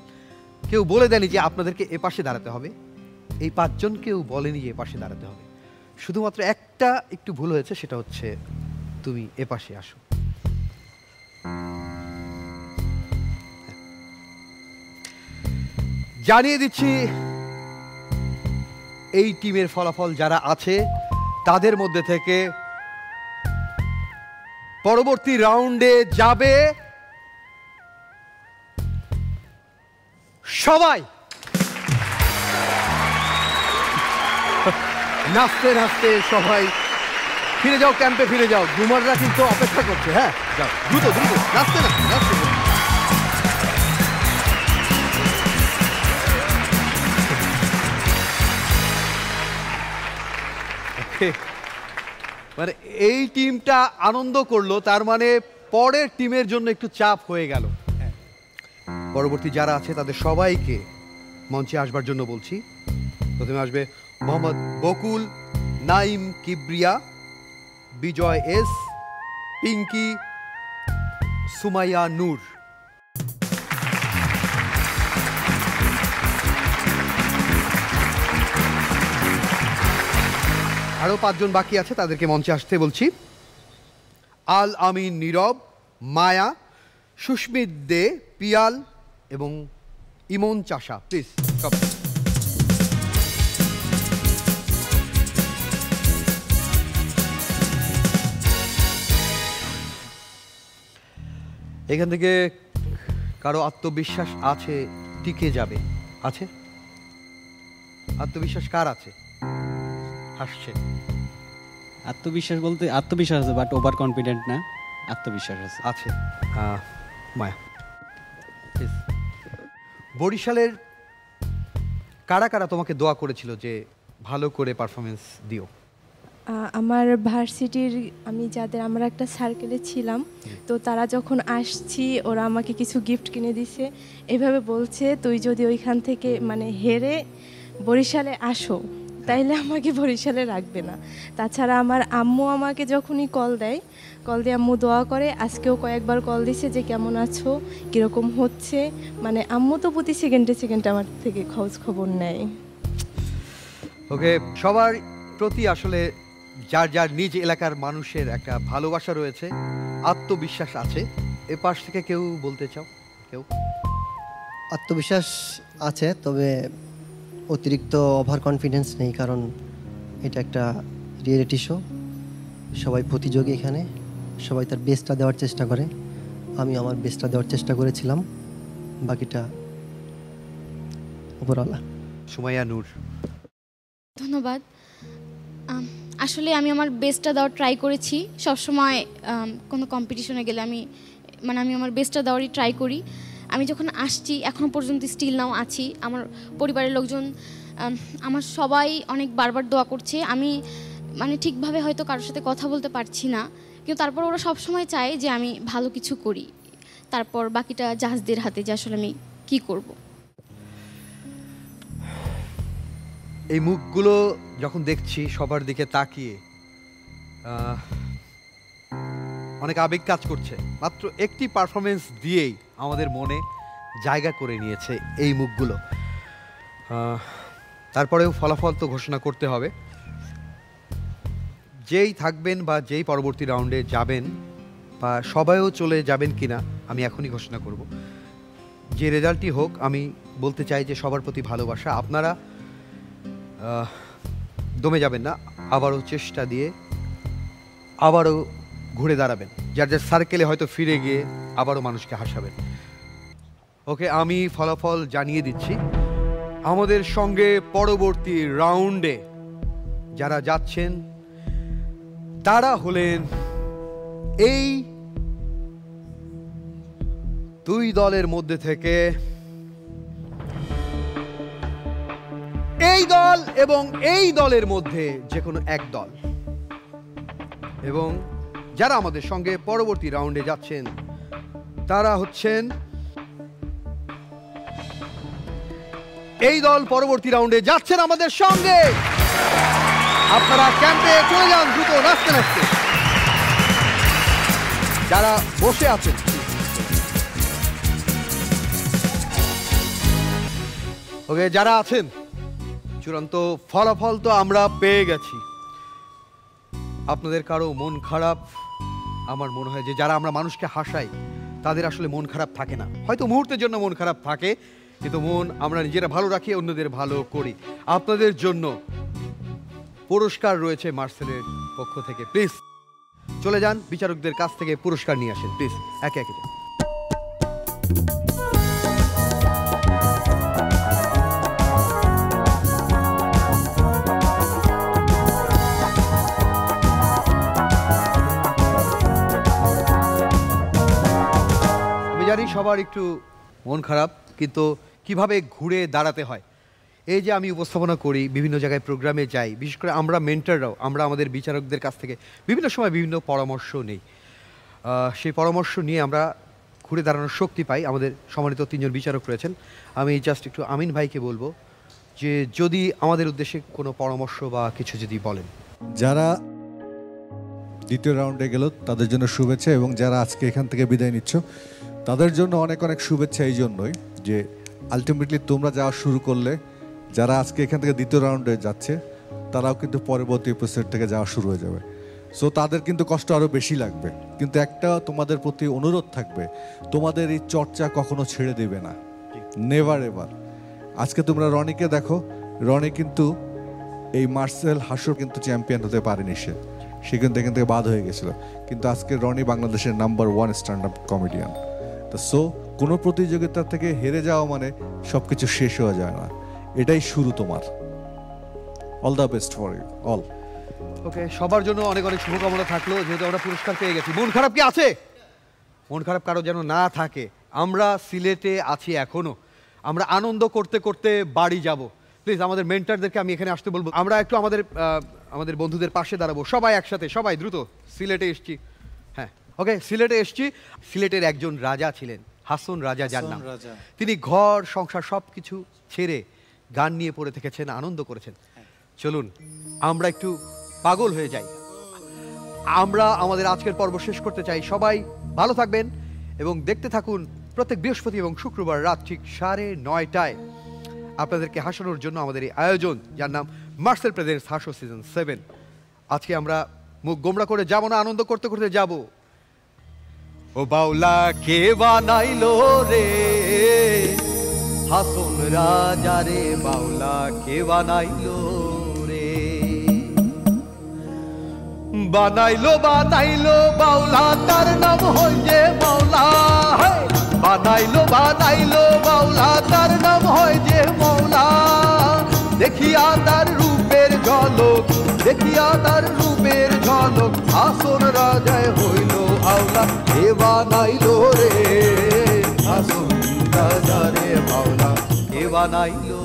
কেউ বলে দেয়নি যে আপনাদেরকে এ পাশে দাঁড়াতে হবে। এই পাঁচজন কেউ বলেনি যে এ পাশে দাঁড়াতে হবে। শুধুমাত্র একটা একটু ভুল হয়েছে, সেটা হচ্ছে তুমি এ পাশে আসো। জানিয়ে দিচ্ছি এই টিমের ফলাফল যারা আছে তাদের মধ্যে থেকে পরবর্তী রাউন্ডে যাবে সবাই। নাচতে নাচতে সবাই ফিরে যাও, ক্যাম্পে ফিরে যাও। ঘুমাররা কিন্তু অপেক্ষা করছে। হ্যাঁ যাও, দ্রুত দ্রুত, নাচতে না নাচতে। মানে এই টিমটা আনন্দ করলো, তার মানে পরের টিমের জন্য একটু চাপ হয়ে গেল। পরবর্তী যারা আছে তাদের সবাইকে মঞ্চে আসবার জন্য বলছি। প্রথমে আসবে মোহাম্মদ বকুল, নাইম কিবরিয়া, বিজয় এস, পিঙ্কি, সুমাইয়া নূর। আরও পাঁচজন বাকি আছে, তাদেরকে মঞ্চে আসতে বলছি। আল আমিন নীরব, মায়া, সুস্মিত দে, পিয়াল এবং ইমন চাষা। প্লিজ সব। এখান থেকে কারো আত্মবিশ্বাস আছে টিকে যাবে? আছে আত্মবিশ্বাস? কার আছে? হাসছে। আত্মবিশ্বাস বলতে আত্মবিশ্বাস আছে, বাট ওভার কনফিডেন্ট না, আত্মবিশ্বাস আছে। আছে। মায়া, বরিশালের কারা কারা তোমাকে দোয়া করেছিল যে ভালো করে পারফরমেন্স দিও? আমার ভার্সিটির আমরা একটা সার্কেলে ছিলাম, তো তারা যখন আসছি ওরা আমাকে কিছু গিফট কিনে দিছে, এভাবে বলছে তুই যদি ওইখান থেকে মানে হেরে বরিশালে আসো তাইলে আমাকে বরিশালে রাখবে না। তাছাড়া আমার আম্মু আমাকে যখনই কল দিয়ে আম্মু দোয়া করে। আজকেও কয়েকবার কল দিছে যে কেমন আছো, কীরকম হচ্ছে, মানে আম্মু তো প্রতি সেকেন্ডে আমার থেকে খোঁজ খবর নেয়। ওকে, সবার প্রতি আসলে যার যার নিজ এলাকার মানুষের একটা ভালোবাসা রয়েছে, আত্মবিশ্বাস আছে। এ পাশ থেকে কেউ বলতে চাও? কেউ? আত্মবিশ্বাস আছে, তবে অতিরিক্ত ওভার কনফিডেন্স নেই, কারণ এটা একটা রিয়েলিটি শো, সবাই প্রতিযোগী, এখানে সবাই তার বেস্টটা দেওয়ার চেষ্টা করে। আমি আমার বেস্টটা দেওয়ার চেষ্টা করেছিলাম, বাকিটা উপরওয়ালা। সুমাইয়া নূর। ধন্যবাদ। আসলে আমি আমার বেস্টটা দেওয়ার ট্রাই করেছি। সবসময় কোনো কম্পিটিশনে গেলে আমি আমার বেস্টটা দেওয়ারই ট্রাই করি। আমি যখন আসছি এখনও পর্যন্ত স্টিল নাও আছি। আমার পরিবারের লোকজন আমার সবাই অনেক বারবার দোয়া করছে। আমি ঠিকভাবে হয়তো কারোর সাথে কথা বলতে পারছি না, কিন্তু তারপর ওরা সবসময় চায় যে আমি ভালো কিছু করি। তারপর বাকিটা জাহাজদের হাতে, যে আসলে আমি কি করব। এই মুখগুলো যখন দেখছি সবার দিকে তাকিয়ে অনেক আবেগ কাজ করছে। মাত্র একটি পারফরমেন্স দিয়েই আমাদের মনে জায়গা করে নিয়েছে এই মুখগুলো। তারপরেও ফলাফল তো ঘোষণা করতে হবে। যেই থাকবেন বা যেই পরবর্তী রাউন্ডে যাবেন বা সবাইও চলে যাবেন কিনা আমি এখনই ঘোষণা করব। যে রেজাল্টই হোক, আমি বলতে চাই যে সবার প্রতি ভালোবাসা। আপনারা দমে যাবেন না, আবারও চেষ্টা দিয়ে আবারও ঘুরে দাঁড়াবেন, যার যার সার্কেলে হয়তো ফিরে গিয়ে আবারও মানুষকে হাসাবেন। ওকে, আমি ফলাফল জানিয়ে দিচ্ছি। আমাদের সঙ্গে পরবর্তী রাউন্ডে যারা যাচ্ছেন তারা হলেন এই দুই দলের মধ্যে থেকে এই দল এবং এই দলের মধ্যে যে কোনো এক দল। এবং যারা আমাদের সঙ্গে পরবর্তী রাউন্ডে যাচ্ছেন তারা হচ্ছেন এই দল। পরবর্তী রাউন্ডে যাচ্ছেন আমাদের সঙ্গে। আপনারা ক্যাম্পে চলে যান দ্রুত নাচতে নাচতে। যারা বসে আছেন ওকে, যারা আছেন, চূড়ান্ত ফলাফল তো আমরা পেয়ে গেছি। আপনাদের কারো মন খারাপ? আমার মনে হয় যে যারা আমরা মানুষকে হাসাই তাদের আসলে মন খারাপ থাকে না। হয়তো মুহূর্তের জন্য মন খারাপ থাকে, কিন্তু মন আমরা নিজেরা ভালো রাখি, অন্যদের ভালো করি। আপনাদের জন্য পুরস্কার রয়েছে মার্সেলের পক্ষ থেকে। প্লিজ চলে যান, বিচারকদের কাছ থেকে পুরস্কার নিয়ে আসেন প্লিজ, একে একে। আমি জানি সবার একটু মন খারাপ, কিন্তু কিভাবে ঘুরে দাঁড়াতে হয় এই যে আমি উপস্থাপনা করি, বিভিন্ন জায়গায় প্রোগ্রামে যাই, বিশেষ করে আমরা মেন্টররাও আমরা আমাদের বিচারকদের কাছ থেকে বিভিন্ন সময় বিভিন্ন পরামর্শ নেই। সেই পরামর্শ নিয়ে আমরা ঘুরে দাঁড়ানোর শক্তি পাই। আমাদের সম্মানিত তিনজন বিচারক রয়েছেন। আমি জাস্ট একটু আমিন ভাইকে বলবো যে যদি আমাদের উদ্দেশ্যে কোনো পরামর্শ বা কিছু যদি বলেন। যারা দ্বিতীয় রাউন্ডে গেল তাদের জন্য শুভেচ্ছা, এবং যারা আজকে এখান থেকে বিদায় নিচ্ছ তাদের জন্য অনেক অনেক শুভেচ্ছা। এই জন্যই যে আলটিমেটলি তোমরা যাওয়া শুরু করলে, যারা আজকে এখান থেকে দ্বিতীয় রাউন্ডে যাচ্ছে তারাও কিন্তু পরবর্তী এপিসোড থেকে যাওয়া শুরু হয়ে যাবে। সো তাদের কিন্তু কষ্ট আরও বেশি লাগবে, কিন্তু একটা তোমাদের প্রতি অনুরোধ থাকবে, তোমাদের এই চর্চা কখনো ছেড়ে দেবে না, নেভার এভার। আজকে তোমরা রনিকে দেখো, রনি কিন্তু এই মার্সেল হাসর কিন্তু চ্যাম্পিয়ন হতে পারেনি, সে কিন্তু এখান থেকে বাদ হয়ে গেছিল, কিন্তু আজকে রনি বাংলাদেশের নাম্বার 1 স্ট্যান্ড আপ কমেডিয়ান। তো সো কোনো প্রতিযোগিতা থেকে হেরে যাওয়া মানে সব কিছু শেষ হয়ে যায় না, এটাই শুরু তোমার। All the best for you all. Okay, সবার জন্য অনেক অনেক শুভকামনা থাকলো। যেহেতু আমরা পুরস্কার পেয়ে গেছি, মন খারাপ কি আছে? মন খারাপ কারো যেন না থাকে। আমরা সিলেটে আছি এখনো, আমরা আনন্দ করতে করতে বাড়ি যাব। প্লিজ আমাদের মেন্টরদেরকে আমি এখানে আসতে বলবো। আমরা একটু আমাদের বন্ধুদের পাশে দাঁড়াবো, সবাই একসাথে, সবাই দ্রুত। সিলেটে এসছি, হ্যাঁ ওকে, সিলেটে এসছি। সিলেটের একজন রাজা ছিলেন, হাসন রাজা যার নাম। তিনি ঘর সংসার সব কিছু ছেড়ে গান নিয়ে পড়ে থেকেছেন, আনন্দ করেছেন। চলুন আমরা একটু পাগল হয়ে যাই। আমরা আমাদের আজকের পর্ব শেষ করতে চাই। সবাই ভালো থাকবেন এবং দেখতে থাকুন প্রত্যেক বৃহস্পতি এবং শুক্রবার রাত ঠিক 9:30টায় আপনাদেরকে হাসানোর জন্য আমাদের এই আয়োজন, যার নাম মার্সেল প্রেজেন্টস হাসো সিজন 7। আজকে আমরা মুখ গোমড়া করে যাব না, আনন্দ করতে করতে যাব। ও বাউলা কে বানাইলো রে হাসন রাজা রে, বাউলা কে বানাইলো রে, বানাইলো বানাইলো বাউলা তার নাম হয় যে মৌলা। বানাইলো বানাইলো বাউলা তার নাম হয় যে মৌলা। দেখিয়া তার রূপের ঝলক, দেখিয়া তার রূপের ঝলক, হাসন রাজায় হইল আওলা। কে বানাইলো রে হাসন রাজা রে, বাউলা কে বানাইলো।